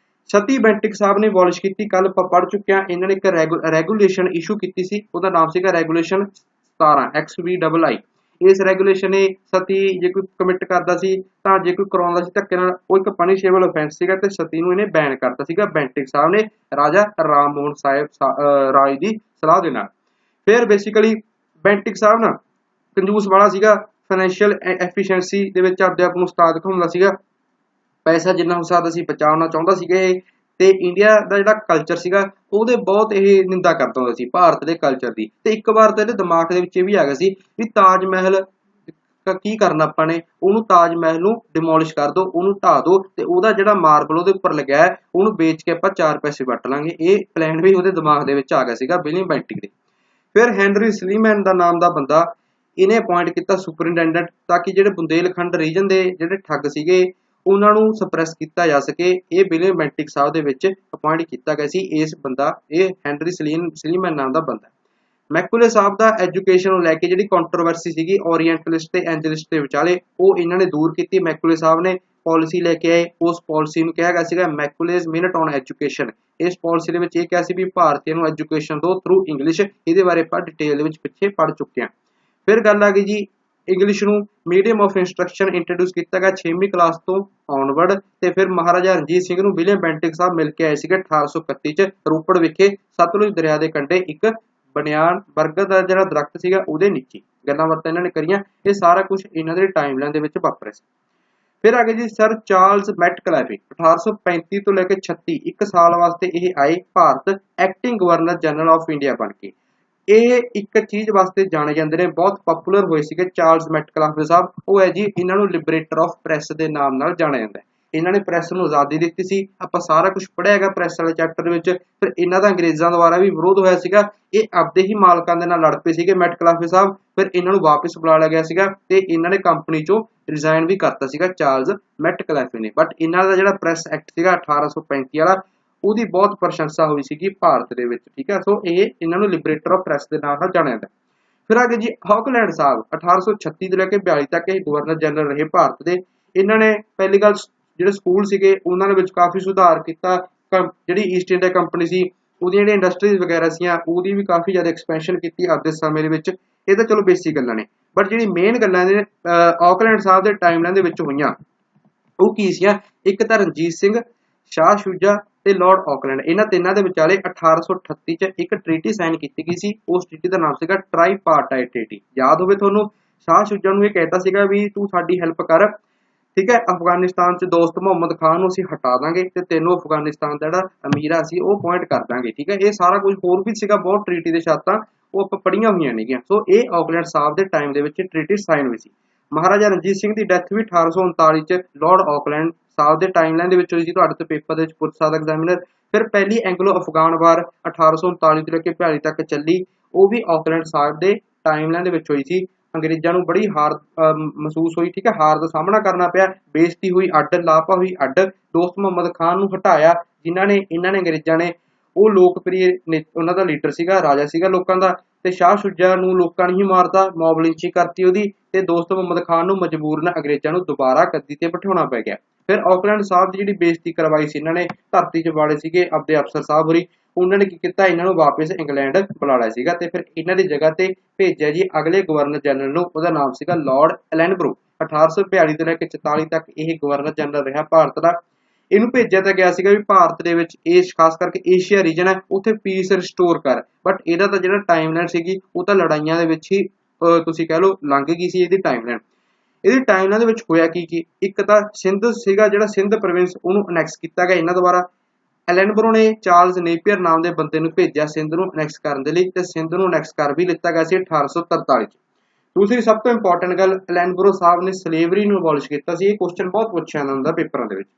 ਸਤੀ ਬੈਂਟਿਕ ਸਾਹਿਬ ਨੇ ਅਬੋਲਿਸ਼ ਕੀਤੀ, ਕੱਲ ਆਪਾਂ ਪੜ੍ਹ ਚੁੱਕੇ ਹਾਂ। ਇਹਨਾਂ ਨੇ ਇੱਕ ਰੈਗੂਲੇਸ਼ਨ ਇਸ਼ੂ ਕੀਤੀ ਸੀ, ਉਹਦਾ ਨਾਮ ਸੀਗਾ ਰੈਗੂਲੇਸ਼ਨ 17 XVII। ਇਸ ਰੈਗੂਲੇਸ਼ਨ ਨੇ ਸਤੀ ਜੇ ਕੋਈ ਕਮਿਟ ਕਰਦਾ ਸੀ ਤਾਂ ਜੇ ਕੋਈ ਕਰਾਉਂਦਾ ਸੀ ਧੱਕੇ ਨਾਲ, ਉਹ ਇੱਕ ਪਨਿਸ਼ੇਬਲ ਅਫੈਂਸ ਸੀਗਾ ਤੇ ਸਤੀ ਨੂੰ ਇਹਨੇ ਬੈਨ ਕਰਤਾ ਸੀਗਾ ਬੈਂਟਿਕ ਸਾਹਿਬ ਨੇ ਰਾਜਾ ਰਾਮ ਮੋਹਨ ਸਾਹਿਬ ਰਾਜ ਦੀ ਸਲਾਹ ਦੇ ਨਾਲ। ਫਿਰ ਬੇਸਿਕਲੀ ਬੈਂਟਿਕ ਸਾਹਿਬ ਨਾ ਕੰਜੂਸ ਵਾਲਾ ਸੀਗਾ, ਫਾਈਨੈਂਸ਼ੀਅਲ ਐਫੀਸ਼ੀਐਂਸੀ ਦੇ ਵਿੱਚ ਆਪਦੇ ਆਪ ਨੂੰ ਉਸਤਾਦ ਦਿਖਾਉਂਦਾ ਸੀਗਾ, ਪੈਸਾ ਜਿੰਨਾ ਹੋ ਸਕਦਾ ਸੀ ਬਚਾਉਣਾ ਚਾਹੁੰਦਾ ਸੀਗਾ ਇਹ। ਤੇ ਇੰਡੀਆ ਦਾ ਜਿਹੜਾ ਕਲਚਰ ਸੀਗਾ ਉਹਦੇ ਬਹੁਤ ਇਹ ਨਿੰਦਾ ਕਰਦਾ ਹੁੰਦਾ ਸੀ ਭਾਰਤ ਦੇ ਕਲਚਰ ਦੀ। ਤੇ ਇੱਕ ਵਾਰ ਤਾਂ ਇਹਦੇ ਦਿਮਾਗ ਦੇ ਵਿੱਚ ਇਹ ਵੀ ਆ ਗਿਆ ਸੀ ਵੀ ਤਾਜ ਮਹਿਲ ਕੀ ਕਰਨਾ ਆਪਾਂ ਨੇ, ਉਹਨੂੰ ਤਾਜ ਮਹਿਲ ਨੂੰ ਡਿਮੋਲਿਸ਼ ਕਰ ਦੋ, ਉਹਨੂੰ ਢਾਹ ਦੋ ਤੇ ਉਹਦਾ ਜਿਹੜਾ ਮਾਰਬਲ ਉਹਦੇ ਉੱਪਰ ਲੱਗਿਆ ਹੈ ਉਹਨੂੰ ਵੇਚ ਕੇ ਆਪਾਂ 4 ਪੈਸੇ ਵੱਟ ਲਾਂਗੇ। ਇਹ ਪਲਾਨ ਵੀ ਉਹਦੇ ਦਿਮਾਗ ਦੇ ਵਿੱਚ ਆ ਗਿਆ ਸੀਗਾ ਵਿਲੀਅਮ ਬੈਂਟਿਕ ਦੇ। ਫਿਰ ਹੈਨਰੀ ਸਲੀਮੈਨ ਦਾ ਨਾਮ ਦਾ ਬੰਦਾ ਇਹਨੇ ਅਪਾਇੰਟ ਕੀਤਾ ਸੁਪਰਿੰਟੈਂਡੈਂਟ, ਤਾਂ ਕਿ ਜਿਹੜੇ ਬੁੰਦੇਲਖੰਡ ਰੀਜਨ ਦੇ ਜਿਹੜੇ ਠੱਗ ਸੀਗੇ ਉਹਨਾਂ ਨੂੰ ਸਪਰੈਸ ਕੀਤਾ ਜਾ ਸਕੇ। ਇਹ ਵਿਲੀਅਮ ਬੈਂਟਿਕ ਸਾਹਿਬ ਦੇ ਵਿੱਚ ਅਪਾਇੰਟ ਕੀਤਾ ਗਿਆ ਸੀ ਇਸ ਬੰਦਾ, ਇਹ ਹੈਨਰੀ ਸਲੀਮੈਨ ਨਾਮ ਦਾ ਬੰਦਾ। ਮੈਕੂਲੇ ਸਾਹਿਬ ਦਾ ਐਜੂਕੇਸ਼ਨ ਨੂੰ ਲੈ ਕੇ ਜਿਹੜੀ ਕੰਟਰੋਵਰਸੀ ਸੀਗੀ ਓਰੀਐਂਟਲਿਸਟ ਤੇ ਐਂਜਲਿਸਟ ਦੇ ਵਿਚਾਲੇ, ਉਹ ਇਹਨਾਂ ਨੇ ਦੂਰ ਕੀਤੀ। ਮੈਕੂਲੇ ਸਾਹਿਬ ਨੇ ਪਾਲਿਸੀ ਲੈ ਕੇ ਆਏ, ਉਸ ਪਾਲਿਸੀ ਨੂੰ ਕਿਹਾ ਗਿਆ ਸੀਗਾ ਮੈਕੂਲੇਜ਼ ਮਿਨਟ ਔਨ ਐਜੂਕੇਸ਼ਨ। ਇਸ ਪਾਲਿਸੀ ਦੇ ਵਿੱਚ ਇਹ ਕਿਹਾ ਸੀ ਵੀ ਭਾਰਤੀਆਂ ਨੂੰ ਐਜੂਕੇਸ਼ਨ ਦੋ ਥਰੂ ਇੰਗਲਿਸ਼। ਇਹਦੇ ਬਾਰੇ ਆਪਾਂ ਡਿਟੇਲ ਦੇ ਵਿੱਚ ਪਿੱਛੇ ਪੜ੍ਹ ਚੁੱਕੇ ਹਾਂ। ਫਿਰ ਗੱਲ ਆ ਗਈ ਜੀ ਇੰਗਲਿਸ਼ ਨੂੰ ਮੀਡੀਅਮ ਆਫ ਇੰਸਟਰਕਸ਼ਨ ਇੰਟਰੋਡਿਊਸ ਕੀਤਾ ਗਿਆ 6ਵੀਂ ਕਲਾਸ ਤੋਂ ਆਨਵਰਡ। ਤੇ ਫਿਰ ਮਹਾਰਾਜਾ ਰਣਜੀਤ ਸਿੰਘ ਨੂੰ ਵਿਲੀਅਮ ਬੈਂਟਿਕ ਸਾਹਿਬ ਮਿਲ ਕੇ ਆਏ ਸੀਗੇ 1831 ਚ ਰੋਪੜ ਵਿਖੇ ਸਤਲੁਜ ਦਰਿਆ ਦੇ ਕੰਢੇ ਇੱਕ ਬਨਿਆਨ ਬਰਗਦ ਦਾ ਜਿਹੜਾ ਦਰਖਤ ਸੀਗਾ ਉਹਦੇ ਨੀਚੇ ਗੱਲਾਂ ਬਾਤਾਂ ਇਹਨਾਂ ਨੇ ਕਰੀਆਂ। ਇਹ ਸਾਰਾ ਕੁਝ ਇਹਨਾਂ ਦੇ ਟਾਈਮਲਾਈਨ ਦੇ ਵਿੱਚ ਵਾਪਰਿਆ ਸੀ। ਫਿਰ ਆ ਗਏ ਜੀ ਸਰ ਚਾਰਲਸ ਮੈਟਕਲੈਫੇ 1835 ਤੋਂ ਲੈ ਕੇ 36 ਇੱਕ ਸਾਲ ਵਾਸਤੇ ਇਹ ਆਏ Bharat acting governor general of India ਬਣ ਕੇ। ਇਹ ਇੱਕ ਚੀਜ਼ ਵਾਸਤੇ ਜਾਣੇ ਜਾਂਦੇ ਨੇ, ਬਹੁਤ ਪਪੂਲਰ ਹੋਏ ਸੀਗੇ ਚਾਰਲਸ ਮੈਟਕਲੈਫੇ ਸਾਹਿਬ। ਉਹ ਹੈ ਜੀ ਇਹਨਾਂ ਨੂੰ ਲਿਬਰੇਟਰ ਆਫ ਪ੍ਰੈਸ ਦੇ ਨਾਮ ਨਾਲ ਜਾਣਿਆ ਜਾਂਦਾ ਹੈ। ਇਹਨਾਂ ਨੇ ਪ੍ਰੈਸ ਨੂੰ ਆਜ਼ਾਦੀ ਦਿੱਤੀ ਸੀ, ਆਪਾਂ ਸਾਰਾ ਕੁਝ ਪੜ੍ਹਿਆ ਹੈਗਾ ਪ੍ਰੈਸ ਵਾਲੇ ਚੈਪਟਰ ਵਿੱਚ। ਫਿਰ ਇਹਨਾਂ ਦਾ ਅੰਗਰੇਜ਼ਾਂ ਦੁਆਰਾ ਵੀ ਵਿਰੋਧ ਹੋਇਆ ਸੀਗਾ, ਇਹ ਆਪਦੇ ਹੀ ਮਾਲਕਾਂ ਦੇ ਨਾਲ ਲੜ ਪਏ ਸੀਗੇ ਮੈਟਕਲੈਫੇ ਸਾਹਿਬ। ਫਿਰ ਇਹਨਾਂ ਨੂੰ ਵਾਪਸ ਬੁਲਾ ਲਿਆ ਗਿਆ ਸੀਗਾ ਤੇ ਇਹਨਾਂ ਨੇ ਕੰਪਨੀ ਚੋਂ ਰਿਜ਼ਾਈਨ ਵੀ ਕਰਤਾ ਸੀਗਾ ਚਾਰਲਸ ਮੈਟਕਲੈਫੇ ਨੇ। ਬਟ ਇਹਨਾਂ ਦਾ ਜਿਹੜਾ ਪ੍ਰੈਸ ਐਕਟ ਸੀਗਾ 1835 ਵਾਲਾ, ਉਹਦੀ ਬਹੁਤ ਪ੍ਰਸ਼ੰਸਾ ਹੋਈ ਸੀਗੀ ਭਾਰਤ ਦੇ ਵਿੱਚ, ਠੀਕ ਹੈ। ਸੋ ਇਹ ਇਹਨਾਂ ਨੂੰ ਲਿਬਰੇਟਰ ਆਫ ਪ੍ਰੈਸ ਦੇ ਨਾਮ ਨਾਲ ਜਾਣਿਆ ਜਾਂਦਾ। ਫਿਰ ਆ ਗਏ ਜੀ ਹਾਕਲੈਂਡ ਸਾਹਿਬ 1836 ਤੋਂ ਲੈ ਕੇ 42 ਤੱਕ ਇਹ ਗਵਰਨਰ ਜਨਰਲ ਰਹੇ ਭਾਰਤ ਦੇ। ਇਹਨਾਂ ਨੇ ਪਹਿਲੀ ਗੱਲ ਜਿਹੜੇ ਸਕੂਲ ਸੀਗੇ ਉਹਨਾਂ ਦੇ ਵਿੱਚ ਕਾਫੀ ਸੁਧਾਰ ਕੀਤਾ। ਜਿਹੜੀ ਈਸਟ ਇੰਡੀਆ ਕੰਪਨੀ ਸੀ ਉਹਦੀਆਂ ਜਿਹੜੀਆਂ ਇੰਡਸਟਰੀਜ਼ ਵਗੈਰਾ ਸੀਆਂ ਉਹਦੀ ਵੀ ਕਾਫੀ ਜ਼ਿਆਦਾ ਐਕਸਪੈਂਸ਼ਨ ਕੀਤੀ ਅੱਜ ਦੇ ਸਮੇਂ ਦੇ ਵਿੱਚ। ਇਹ ਤਾਂ ਚਲੋ ਬੇਸਿਕ ਗੱਲਾਂ ਨੇ, ਬਟ ਜਿਹੜੀ ਮੇਨ ਗੱਲਾਂ ਨੇ ਆਕਲੈਂਡ ਸਾਹਿਬ ਦੇ ਟਾਈਮਲਾਈਨ ਦੇ ਵਿੱਚ ਹੋਈਆਂ ਉਹ ਕੀ ਸੀਆਂ। ਇੱਕ ਤਾਂ ਰਣਜੀਤ ਸਿੰਘ, ਸ਼ਾਹ ਸ਼ੂਜਾ ਤੇ ਲਾਰਡ ਆਕਲੈਂਡ, ਇਹਨਾਂ ਤਿੰਨਾਂ ਦੇ ਵਿਚਾਲੇ 1838 ਚ ਇੱਕ ਟ੍ਰੀਟੀ ਸਾਈਨ ਕੀਤੀ ਗਈ ਸੀ। ਉਸ ਟ੍ਰੀਟੀ ਦਾ ਨਾਮ ਸੀਗਾ ਟ੍ਰਾਈਪਾਰਟਾਈਟ ਟ੍ਰੀਟੀ। ਯਾਦ ਹੋਵੇ ਤੁਹਾਨੂੰ, ਸ਼ਾਹ ਸ਼ੂਜਾ ਨੂੰ ਇਹ ਕਹਿਤਾ ਸੀਗਾ ਵੀ ਤੂੰ ਸਾਡੀ ਹੈਲਪ ਕਰ ठीक है, अफगानिस्तान च दोस्त मुहम्मद खान नूं असीं हटा दांगे ते तैनूं अफगानिस्तान दा जिहड़ा अमीर आ असीं ओह अपॉइंट कर दांगे। ठीक है, ये सारा कुछ होर भी सीगा, बहुत ट्रीटी दे शर्तां ਉਹ ਆਪਾਂ ਪੜ੍ਹੀਆਂ ਹੋਈਆਂ ਨੇਗੀਆਂ। ਸੋ ਇਹ ਆਕਲੈਂਡ ਸਾਹਿਬ ਦੇ ਟਾਈਮ ਦੇ ਵਿੱਚ ਟ੍ਰੀਟੀ ਸਾਈਨ ਹੋਈ ਸੀ। ਮਹਾਰਾਜਾ ਰਣਜੀਤ ਸਿੰਘ ਦੀ ਡੈਥ ਵੀ 1839 ਚ ਲਾਰਡ ਆਕਲੈਂਡ ਸਾਹਿਬ ਦੇ ਟਾਈਮਲਾਈਨ ਦੇ ਵਿੱਚ ਹੋਈ ਸੀ। ਤੁਹਾਡੇ ਤੋਂ ਪੇਪਰ ਦੇ ਵਿੱਚ ਪੁੱਛ ਸਕਦਾ ਐਗਜ਼ਾਮੀਨਰ। ਫਿਰ ਪਹਿਲੀ ਐਂਗਲੋ ਅਫਗਾਨ ਵਾਰ 1839 ਤੋਂ ਲੈ ਕੇ 42 ਤੱਕ ਚੱਲੀ, ਉਹ ਵੀ ਆਕਲੈਂਡ ਸਾਹਿਬ ਦੇ ਟਾਈਮਲਾਈਨ ਦੇ ਵਿੱਚ ਹੋਈ ਸੀ। ਅੰਗਰੇਜ਼ਾਂ ਨੂੰ ਬੜੀ ਹਾਰ ਮਹਿਸੂਸ ਹੋਈ। ਠੀਕ ਹੈ, ਹਾਰ ਦਾ ਸਾਹਮਣਾ ਕਰਨਾ ਪਿਆ, ਬੇਇੱਜ਼ਤੀ ਹੋਈ ਅੱਡ, ਲਾਪਾ ਹੋਈ ਅੱਡ। ਦੋਸਤ ਮੁਹੰਮਦ ਖਾਨ ਨੂੰ ਹਟਾਇਆ, ਜਿਨ੍ਹਾਂ ਨੇ ਅੰਗਰੇਜ਼ਾਂ ਨੇ, ਉਹ ਲੋਕਪ੍ਰਿय ਉਹਨਾਂ ਦਾ ਲੀਡਰ ਸੀਗਾ, ਰਾਜਾ ਸੀਗਾ ਲੋਕਾਂ ਦਾ। ਤੇ ਸ਼ਾਹ ਸ਼ੁਜਾ ਨੂੰ ਲੋਕਾਂ ਨੇ ਹੀ ਮਾਰਤਾ, ਮੌਬ ਲਿੰਚਿੰਗ ਕਰਤੀ ਉਹਦੀ। ਤੇ ਦੋਸਤ ਮੁਹੰਮਦ ਖਾਨ ਨੂੰ ਮਜਬੂਰਨ ਅੰਗਰੇਜ਼ਾਂ ਨੂੰ ਦੁਬਾਰਾ ਗੱਦੀ ਤੇ ਬਿਠਾਉਣਾ ਪੈ ਗਿਆ। ਫਿਰ ਆਕਲੈਂਡ ਸਾਹਿਬ ਦੀ ਜਿਹੜੀ ਬੇਇੱਜ਼ਤੀ ਕਰਵਾਈ ਸੀ ਇਹਨਾਂ ਨੇ, ਧਰਤੀ 'ਚ ਵਾਲੇ ਸੀਗੇ ਆਪਦੇ ਅਫਸਰ ਸਾਹਿਬ ਹੋਰੀ, ਉਹਨਾਂ ਨੇ ਕੀ ਕੀਤਾ, ਇਹਨਾਂ ਨੂੰ ਵਾਪਿਸ ਇੰਗਲੈਂਡ ਬੁਲਾ ਲਿਆ ਸੀਗਾ। ਤੇ ਫਿਰ ਇਹਨਾਂ ਦੀ ਜਗ੍ਹਾ ਤੇ ਭੇਜਿਆ ਜੀ ਅਗਲੇ ਗਵਰਨਰ ਜਨਰਲ ਨੂੰ, ਉਹਦਾ ਨਾਮ ਸੀਗਾ ਲਾਰਡ ਐਲਨਬਰੋ। 1842 ਤੋਂ ਲੈ ਕੇ 44 ਤੱਕ ਇਹ ਗਵਰਨਰ ਜਨਰਲ ਰਿਹਾ ਭਾਰਤ ਦਾ। ਇਹਨੂੰ ਭੇਜਿਆ ਤਾਂ ਗਿਆ ਸੀਗਾ ਵੀ ਭਾਰਤ ਦੇ ਵਿੱਚ ਖਾਸ ਕਰਕੇ ਏਸ਼ੀਆ ਰੀਜਨ ਹੈ, ਉੱਥੇ ਪੀਸ ਰਿਸਟੋਰ ਕਰ। ਬਟ ਇਹਦਾ ਤਾਂ ਜਿਹੜਾ ਟਾਈਮਲਾਈਨ ਸੀਗੀ ਉਹ ਤਾਂ ਲੜਾਈਆਂ ਦੇ ਵਿੱਚ ਹੀ ਤੁਸੀਂ ਕਹਿ ਲਓ ਲੰਘ ਗਈ ਸੀ ਇਹਦੀ ਟਾਈਮਲਾਈਨ। ਇਹਦੀ ਟਾਈਮਲਾਈਨ ਦੇ ਵਿੱਚ ਹੋਇਆ ਕੀ, ਇੱਕ ਤਾਂ ਸਿੰਧ ਸੀਗਾ, ਜਿਹੜਾ ਸਿੰਧ ਪ੍ਰੋਵਿੰਸ, ਉਹਨੂੰ ਅਨੈਕਸ ਕੀਤਾ ਗਿਆ ਇਹਨਾਂ ਦੁਆਰਾ। ਐਲਨਬਰੋ ਨੇ ਚਾਰਲਸ ਨੇਪੀਅਰ ਨਾਮ ਦੇ ਬੰਦੇ ਨੂੰ ਭੇਜਿਆ ਸਿੰਧ ਨੂੰ ਅਨੈਕਸ ਕਰਨ ਦੇ ਲਈ, ਤੇ ਸਿੰਧ ਨੂੰ ਅਨੈਕਸ ਕਰ ਵੀ ਲਿੱਤਾ ਗਿਆ ਸੀ 1843 ਚ। ਦੂਸਰੀ ਸਭ ਤੋਂ ਇੰਪੋਰਟੈਂਟ ਗੱਲ, ਐਲਨਬਰੋ ਸਾਹਿਬ ਨੇ ਸਲੇਵਰੀ ਨੂੰ ਅਬੋਲਿਸ਼ ਕੀਤਾ ਸੀ। ਇਹ ਕੁਐਸਚਨ ਬਹੁਤ ਪੁੱਛਿਆ ਜਾਂਦਾ ਪੇਪਰਾਂ ਦੇ ਵਿੱਚ।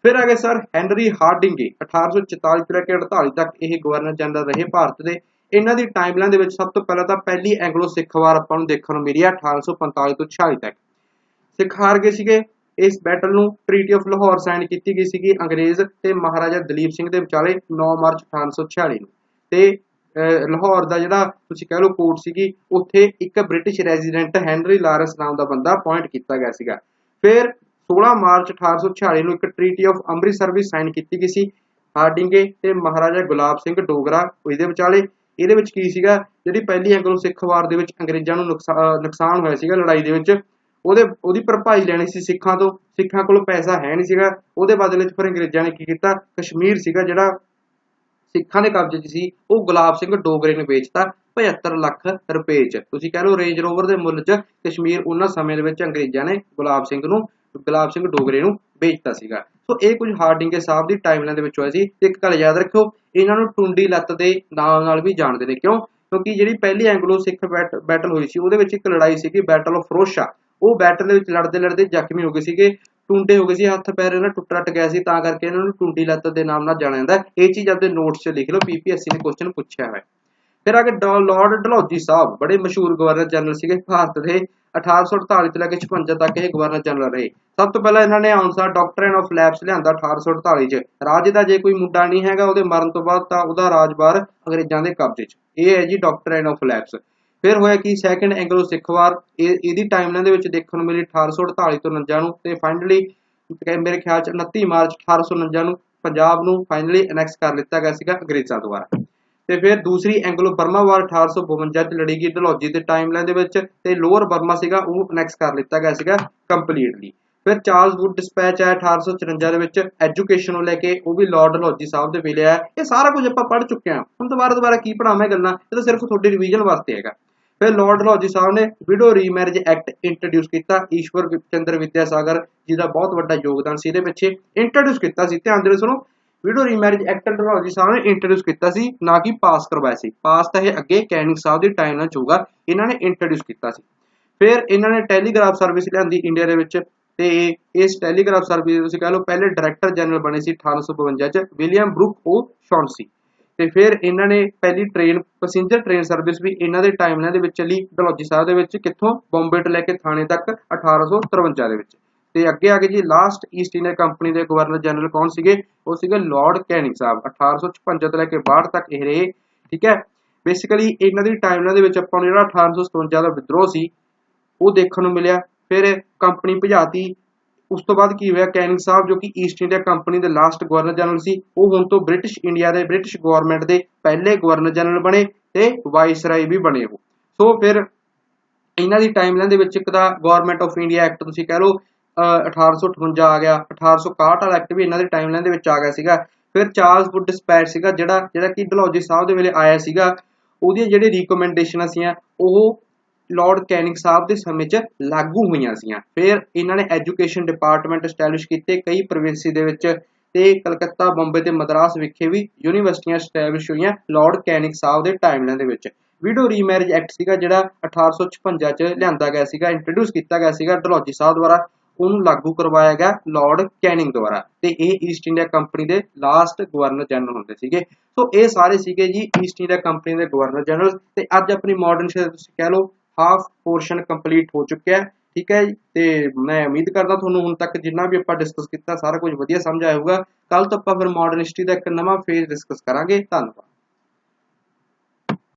ਫਿਰ ਆ ਗਏ ਸਰ ਹੈਨਰੀ ਹਾਰਡਿੰਗੇ, 1844 ਤੋਂ ਲੈ ਕੇ 48 ਤੱਕ ਇਹ ਗਵਰਨਰ ਜਨਰਲ ਰਹੇ ਭਾਰਤ ਦੇ। ਇਹਨਾਂ ਦੀ ਟਾਈਮਲਾਈਨ ਦੇ ਵਿੱਚ ਸਭ ਤੋਂ ਪਹਿਲਾਂ ਤਾਂ ਪਹਿਲੀ ਐਂਗਲੋ ਸਿੱਖ ਵਾਰ ਆਪਾਂ ਨੂੰ ਦੇਖਣ ਨੂੰ ਮਿਲੀ ਹੈ 1845 ਤੋਂ 46 ਤੱਕ। ਸਿੱਖ ਹਾਰ ਗਏ ਸੀਗੇ। ਇਸ ਬੈਟਲ ਨੂੰ ਟ੍ਰੀਟੀ ਆਫ ਲਾਹੌਰ ਸਾਈਨ ਕੀਤੀ ਗਈ ਸੀਗੀ ਅੰਗਰੇਜ਼ ਤੇ ਮਹਾਰਾਜਾ ਦਲੀਪ ਸਿੰਘ ਦੇ ਵਿਚਾਲੇ 9 ਮਾਰਚ 1846 ਨੂੰ। ਤੇ ਲਾਹੌਰ ਦਾ ਜਿਹੜਾ ਤੁਸੀਂ ਕਹਿ ਲਓ ਕੋਰਟ ਸੀਗੀ, ਉੱਥੇ ਇੱਕ ਬ੍ਰਿਟਿਸ਼ ਰੈਜ਼ੀਡੈਂਟ ਹੈਨਰੀ ਲਾਰੈਂਸ ਨਾਮ ਦਾ ਬੰਦਾ ਅਪਾਇੰਟ ਕੀਤਾ ਗਿਆ ਸੀਗਾ। ਫਿਰ 16 ਮਾਰਚ 1846 ਨੂੰ ਇੱਕ ਟ੍ਰੀਟੀ ਆਫ ਅੰਮ੍ਰਿਤਸਰ ਵੀ ਸਾਈਨ ਕੀਤੀ ਗਈ ਸੀ ਹਾਰਡਿੰਗੇ ਤੇ ਮਹਾਰਾਜਾ ਗੁਲਾਬ ਸਿੰਘ ਡੋਗਰਾ ਇਹਦੇ ਵਿਚਾਲੇ। ਇਹਦੇ ਵਿੱਚ ਕੀ ਸੀਗਾ, ਜਿਹੜੀ ਪਹਿਲੀ ਐਂਗਲੋ ਸਿੱਖ ਵਾਰ ਦੇ ਵਿੱਚ ਅੰਗਰੇਜ਼ਾਂ ਨੂੰ ਨੁਕਸਾਨ ਹੋਇਆ ਸੀਗਾ ਲੜਾਈ ਦੇ ਵਿੱਚ, ਉਹਦੀ ਭਰਪਾਈ ਲੈਣੀ ਸੀ ਸਿੱਖਾਂ ਤੋਂ। ਸਿੱਖਾਂ ਕੋਲ ਪੈਸਾ ਹੈ ਨਹੀਂ ਸੀਗਾ, ਉਹਦੇ ਬਦਲੇ ਵਿੱਚ ਫਿਰ ਅੰਗਰੇਜ਼ਾਂ ਨੇ ਕੀ ਕੀਤਾ, ਕਸ਼ਮੀਰ ਸੀਗਾ ਜਿਹੜਾ ਸਿੱਖਾਂ ਦੇ ਕਬਜ਼ੇ 'ਚ ਸੀ, ਉਹ ਗੁਲਾਬ ਸਿੰਘ ਡੋਗਰੇ ਨੂੰ ਵੇਚਤਾ 75 ਲੱਖ ਰੁਪਏ 'ਚ। ਤੁਸੀਂ ਕਹਿ ਲਓ ਰੇਂਜ ਰੋਵਰ ਦੇ ਮੁੱਲ 'ਚ ਕਸ਼ਮੀਰ ਉਹਨਾਂ ਸਮੇਂ ਦੇ ਵਿੱਚ ਅੰਗਰੇਜ਼ਾਂ ਨੇ ਗੁਲਾਬ ਸਿੰਘ ਡੋਗਰੇ ਨੂੰ ਵੇਚਤਾ ਸੀਗਾ। ਸੋ ਇਹ ਕੁਝ ਹਾਰਡਿੰਗੇ ਸਾਹਿਬ ਦੀ ਟਾਈਮਲਾਈਨ ਦੇ ਵਿੱਚ ਹੋਇਆ ਸੀ। ਤੇ ਇੱਕ ਗੱਲ ਯਾਦ ਰੱਖਿਓ, ਇਹਨਾਂ ਨੂੰ ਟੁੰਡੀ ਲੱਤ ਦੇ ਨਾਮ ਨਾਲ ਵੀ ਜਾਣਦੇ ਨੇ। ਕਿਉਂ? ਕਿਉਂਕਿ ਜਿਹੜੀ ਪਹਿਲੀ ਐਂਗਲੋ ਸਿੱਖ ਬੈਟਲ ਹੋਈ ਸੀ, ਉਹਦੇ ਵਿੱਚ ਇੱਕ ਲੜਾਈ ਸੀਗੀ ਬੈਟਲ ਆਫ ਫਿਰੋਜ਼ਸ਼ਾਹ। ਉਹ ਬੈਟਲ ਦੇ ਵਿੱਚ ਲੜਦੇ ਜ਼ਖਮੀ ਹੋ ਗਏ ਸੀਗੇ, ਟੁੰਡੇ ਹੋ ਗਏ ਸੀ, ਹੱਥ ਪੈਰ ਇਹਨਾਂ ਟੁੱਟ ਗਿਆ ਸੀ, ਤਾਂ ਕਰਕੇ ਇਹਨਾਂ ਨੂੰ ਟੁੰਡੀ ਲੱਤ ਦੇ ਨਾਮ ਨਾਲ ਜਾਣਿਆ ਜਾਂਦਾ। ਇਹ ਚੀਜ਼ ਆਪਦੇ ਨੋਟਸ 'ਚ ਲਿਖ ਲਓ, UPSC ਨੇ ਕੁਐਸਚਨ ਪੁੱਛਿਆ ਹੋਇਆ। ਫਿਰ ਆ ਕੇ ਲਾਰਡ ਡਲਹੌਜੀ ਸਾਹਿਬ, ਬੜੇ ਮਸ਼ਹੂਰ ਗਵਰਨਰ ਜਨਰਲ ਸੀਗੇ ਭਾਰਤ ਦੇ। 1848 ਤੋਂ ਲੈ ਕੇ 56 ਤੱਕ ਇਹ ਗਵਰਨਰ ਜਨਰਲ ਰਹੇ। ਸਭ ਤੋਂ ਪਹਿਲਾਂ ਇਹਨਾਂ ਨੇ ਆਨਸਰ ਡਾਕਟਰਾਈਨ ਆਫ ਲੈਪਸ ਲਿਆਂਦਾ 1848 ਚ। ਰਾਜੇ ਦਾ ਜੇ ਕੋਈ ਮੁੰਡਾ ਨਹੀਂ ਹੈਗਾ, ਉਹਦੇ ਮਰਨ ਤੋਂ ਬਾਅਦ ਤਾਂ ਉਹਦਾ ਰਾਜਭਾਰ ਅੰਗਰੇਜ਼ਾਂ ਦੇ ਕਬਜ਼ੇ 'ਚ। ਇਹ ਹੈ ਜੀ ਡਾਕਟਰਾਈਨ ਆਫ ਲੈਪਸ। ਫਿਰ ਹੋਇਆ ਕੀ, ਸੈਕੰਡ ਐਂਗਲੋ ਸਿੱਖ ਵਾਰ, ਇਹਦੀ ਟਾਈਮਲਾਈਨ ਦੇ ਵਿੱਚ ਦੇਖਣ ਨੂੰ ਮਿਲੀ 1848 ਤੋਂ 49 ਨੂੰ। ਤੇ ਫਾਈਨਲੀ ਮੇਰੇ ਖਿਆਲ 'ਚ 29 ਮਾਰਚ 1849 ਨੂੰ ਪੰਜਾਬ ਨੂੰ ਫਾਈਨਲੀ ਅਨੈਕਸ ਕਰ ਲਿੱਤਾ ਗਿਆ ਸੀਗਾ ਅੰਗਰੇਜ਼ਾਂ ਦੁਆਰਾ। ਤੇ ਫਿਰ ਦੂਸਰੀ ਐਂਗਲੋ ਬਰਮਾ ਵਾਰ 1852 ਚ ਲੜੀ ਗਈ ਡਲਹੌਜੀ ਦੇ ਟਾਈਮਲਾਈਨ ਦੇ ਵਿੱਚ, ਤੇ ਲੋਅਰ ਬਰਮਾ ਸੀਗਾ ਉਹ ਅਨੈਕਸ ਕਰ ਲਿੱਤਾ ਗਿਆ ਸੀਗਾ ਕੰਪਲੀਟਲੀ। ਫਿਰ ਚਾਰਲਸ ਵੁੱਡ ਡਿਸਪੈਚ ਹੈ 1854 ਦੇ ਵਿੱਚ, ਐਜੂਕੇਸ਼ਨ ਨੂੰ ਲੈ ਕੇ, ਉਹ ਵੀ ਲਾਰਡ ਡਲਹੌਜੀ ਸਾਹਿਬ ਦੇ ਵੇਲੇ ਆਇਆ। ਇਹ ਸਾਰਾ ਕੁਝ ਆਪਾਂ ਪੜ੍ਹ ਚੁੱਕੇ ਹਾਂ, ਹੁਣ ਦੁਬਾਰਾ ਕੀ ਪੜਾਵਾਂ ਗੱਲਾਂ, ਇਹ ਤਾਂ ਸਿਰਫ ਤੁਹਾਡੀ ਰਿਵੀਜ਼ਨ ਵਾਸਤੇ ਹੈਗਾ। ਫਿਰ ਲਾਰਡ ਡਲਹੌਜੀ ਸਾਹਿਬ ਨੇ ਵਿਡੋ ਰੀਮੈਰਿਜ ਐਕਟ ਇੰਟਰੋਡਿਊਸ ਕੀਤਾ, ਈਸ਼ਵਰ ਚੰਦਰ ਵਿਦਿਆਸਾਗਰ ਜੀ ਦਾ ਬਹੁਤ ਵੱਡਾ ਯੋਗਦਾਨ ਸੀ ਇਹਦੇ ਪਿੱਛੇ। ਇੰਟਰੋਡਿਊਸ ਕੀਤਾ ਸੀ, ਧਿਆਨ ਦਿਓ ਸੁਣੋ, ਵਿਡੋ ਰੀਮੈਰਿਜ ਐਕਟ ਡਲਹੌਜੀ ਸਾਹਿਬ ਨੇ ਇੰਟਰੋਡਿਊਸ ਕੀਤਾ ਸੀ, ਨਾ ਕਿ ਪਾਸ ਕਰਵਾਇਆ ਸੀ। ਪਾਸ ਤਾਂ ਇਹ ਅੱਗੇ ਕੈਨਿੰਗ ਸਾਹਿਬ ਦੀ ਟਾਈਮ ਨਾਲ ਹੋਊਗਾ, ਇਹਨਾਂ ਨੇ ਇੰਟਰੋਡਿਊਸ ਕੀਤਾ ਸੀ। ਫਿਰ ਇਹਨਾਂ ਨੇ ਟੈਲੀਗ੍ਰਾਫ ਸਰਵਿਸ ਲਿਆਂਦੀ ਇੰਡੀਆ ਦੇ ਵਿੱਚ, ਤੇ ਇਸ ਟੈਲੀਗ੍ਰਾਫ ਸਰਵਿਸ ਤੁਸੀਂ ਕਹਿ ਲਓ ਪਹਿਲੇ ਡਾਇਰੈਕਟਰ ਜਨਰਲ ਬਣੇ ਸੀ 1852 ਚ, ਵਿਲੀਅਮ ਬਰੁਕ ਓ ਸ਼ੌਨਸੀ। ਤੇ ਫਿਰ ਇਹਨਾਂ ਨੇ ਪਹਿਲੀ ਪੈਸੇਂਜਰ ਟ੍ਰੇਨ ਸਰਵਿਸ ਵੀ ਇਹਨਾਂ ਦੇ ਟਾਈਮਲਾਈਨ ਦੇ ਵਿੱਚ ਚੱਲੀ ਡਲਹੌਜੀ ਸਾਹਿਬ ਦੇ ਵਿੱਚ, ਕਿੱਥੋਂ, ਬੰਬੇ ਤੋਂ ਲੈ ਕੇ ਥਾਣੇ ਤੱਕ 1853 ਦੇ ਵਿੱਚ। ਤੇ ਅੱਗੇ ਆ ਕੇ ਜੀ ਲਾਸਟ ਈਸਟ ਇੰਡੀਆ ਕੰਪਨੀ ਦੇ ਗਵਰਨਰ ਜਨਰਲ ਕੌਣ ਸੀਗੇ, ਉਹ ਸੀਗੇ ਲਾਰਡ ਕੈਨਿੰਗ ਸਾਹਿਬ। 1856 ਤੋਂ ਲੈ ਕੇ 62 ਤੱਕ ਇਹ ਰਹੇ। ਠੀਕ ਹੈ, ਬੇਸਿਕਲੀ ਇਹਨਾਂ ਦੀ ਟਾਈਮਲਾਈਨ ਦੇ ਵਿੱਚ ਆਪਾਂ ਨੂੰ ਜਿਹੜਾ 1857 ਦਾ ਵਿਦਰੋਹ ਸੀ ਉਹ ਦੇਖਣ ਨੂੰ ਮਿਲਿਆ। ਫਿਰ ਕੰਪਨੀ ਭਜਾਤੀ। ਉਸ ਤੋਂ ਬਾਅਦ ਕੀ ਹੋਇਆ, ਕੈਨਿੰਗ ਸਾਹਿਬ ਜੋ ਕਿ ਈਸਟ ਇੰਡੀਆ ਕੰਪਨੀ ਦੇ ਲਾਸਟ ਗਵਰਨਰ ਜਨਰਲ ਸੀ, ਉਹ ਹੁਣ ਤੋਂ ਬ੍ਰਿਟਿਸ਼ ਇੰਡੀਆ ਦੇ ਬ੍ਰਿਟਿਸ਼ ਗਵਰਨਮੈਂਟ ਦੇ ਪਹਿਲੇ ਗਵਰਨਰ ਜਨਰਲ ਬਣੇ ਤੇ ਵਾਇਸਰਾਏ ਵੀ ਬਣੇ ਉਹ। ਸੋ ਫਿਰ ਇਹਨਾਂ ਦੀ ਟਾਈਮਲਾਈਨ ਦੇ ਵਿੱਚ ਇੱਕ ਤਾਂ ਗਵਰਨਮੈਂਟ ਆਫ ਇੰਡੀਆ ਐਕਟ ਤੁਸੀਂ ਕਹਿ ਲਓ 1858 ਆ ਗਿਆ, 1861 ਵਾਲਾ ਐਕਟ ਵੀ ਇਹਨਾਂ ਦੇ ਟਾਈਮਲਾਈਨ ਦੇ ਵਿੱਚ ਆ ਗਿਆ ਸੀਗਾ। ਫਿਰ ਚਾਰਲਸ ਵੁੱਡ ਡਿਸਪੈਚ ਸੀਗਾ ਜਿਹੜਾ ਕਿ ਡਲਹੌਜੀ ਸਾਹਿਬ ਦੇ ਵੇਲੇ ਆਇਆ ਸੀਗਾ, ਉਹਦੀਆਂ ਜਿਹੜੇ ਰਿਕਮੈਂਡੇਸ਼ਨਾਂ ਸੀਆਂ ਉਹ ਲॉर्ड ਕੈਨਿੰਗ ਸਾਹਿਬ ਦੇ ਸਮੇਂ 'ਚ ਲਾਗੂ ਹੋਈਆਂ ਸੀਗੀਆਂ। ਫਿਰ ਇਹਨਾਂ ਨੇ ਐਜੂਕੇਸ਼ਨ ਡਿਪਾਰਟਮੈਂਟ ਐਸਟੈਬਲਿਸ਼ ਕੀਤੇ ਕਈ ਪ੍ਰੋਵਿੰਸ ਦੇ ਵਿੱਚ, ਤੇ ਕਲਕੱਤਾ, ਬੰਬੇ ਤੇ ਮਦਰਾਸ ਵਿਖੇ ਵੀ ਯੂਨੀਵਰਸਿਟੀਆਂ ਐਸਟੈਬਲਿਸ਼ ਹੋਈਆਂ ਲॉर्ड ਕੈਨਿੰਗ ਸਾਹਿਬ ਦੇ ਟਾਈਮਲਾਈਨ ਦੇ ਵਿੱਚ। ਵਿਡੋ ਰੀਮੈਰਿਜ ਐਕਟ ਸੀਗਾ ਜਿਹੜਾ 1856 ਚ ਲਿਆਂਦਾ ਗਿਆ ਸੀਗਾ, ਇੰਟਰੋਡਿਊਸ ਕੀਤਾ ਗਿਆ ਸੀਗਾ ਡਲਹੌਜੀ ਸਾਹਿਬ ਦੁਆਰਾ, ਉਹਨੂੰ ਲਾਗੂ ਕਰਵਾਇਆ ਗਿਆ ਲॉर्ड ਕੈਨਿੰਗ ਦੁਆਰਾ, ਤੇ ਇਹ ਈਸਟ ਇੰਡੀਆ ਕੰਪਨੀ ਦੇ ਲਾਸਟ ਗਵਰਨਰ ਜਨਰਲ ਹੁੰਦੇ ਸੀਗੇ। ਸੋ ਇਹ ਸਾਰੇ ਸੀਗੇ ਜੀ ਈਸਟ ਇੰਡੀਆ ਕੰਪਨੀ ਦੇ ਗਵਰਨਰ ਜਨਰਲ। ਤੇ ਅੱਜ ਆਪਣੀ ਮਾਡਰਨ ਹਿਸਟਰੀ ਤੁਸੀਂ ਕਹਿ ਲਓ ਹਾਫ ਪੋਰਸ਼ਨ ਕੰਪਲੀਟ ਹੋ ਚੁੱਕਿਆ ਹੈ, ਠੀਕ ਹੈ ਜੀ। ਤੇ ਮੈਂ ਉਮੀਦ ਕਰਦਾ ਤੁਹਾਨੂੰ ਹੁਣ ਤੱਕ ਜਿੰਨਾ ਵੀ ਆਪਾਂ ਡਿਸਕਸ ਕੀਤਾ ਸਾਰਾ ਕੁਝ ਵਧੀਆ ਸਮਝ ਆਇਆ ਹੋਊਗਾ। ਕੱਲ ਤੋਂ ਆਪਾਂ ਫਿਰ ਮਾਡਰਨ ਹਿਸਟਰੀ ਦਾ ਇੱਕ ਨਵਾਂ ਫੇਜ਼ ਡਿਸਕਸ ਕਰਾਂਗੇ। ਧੰਨਵਾਦ।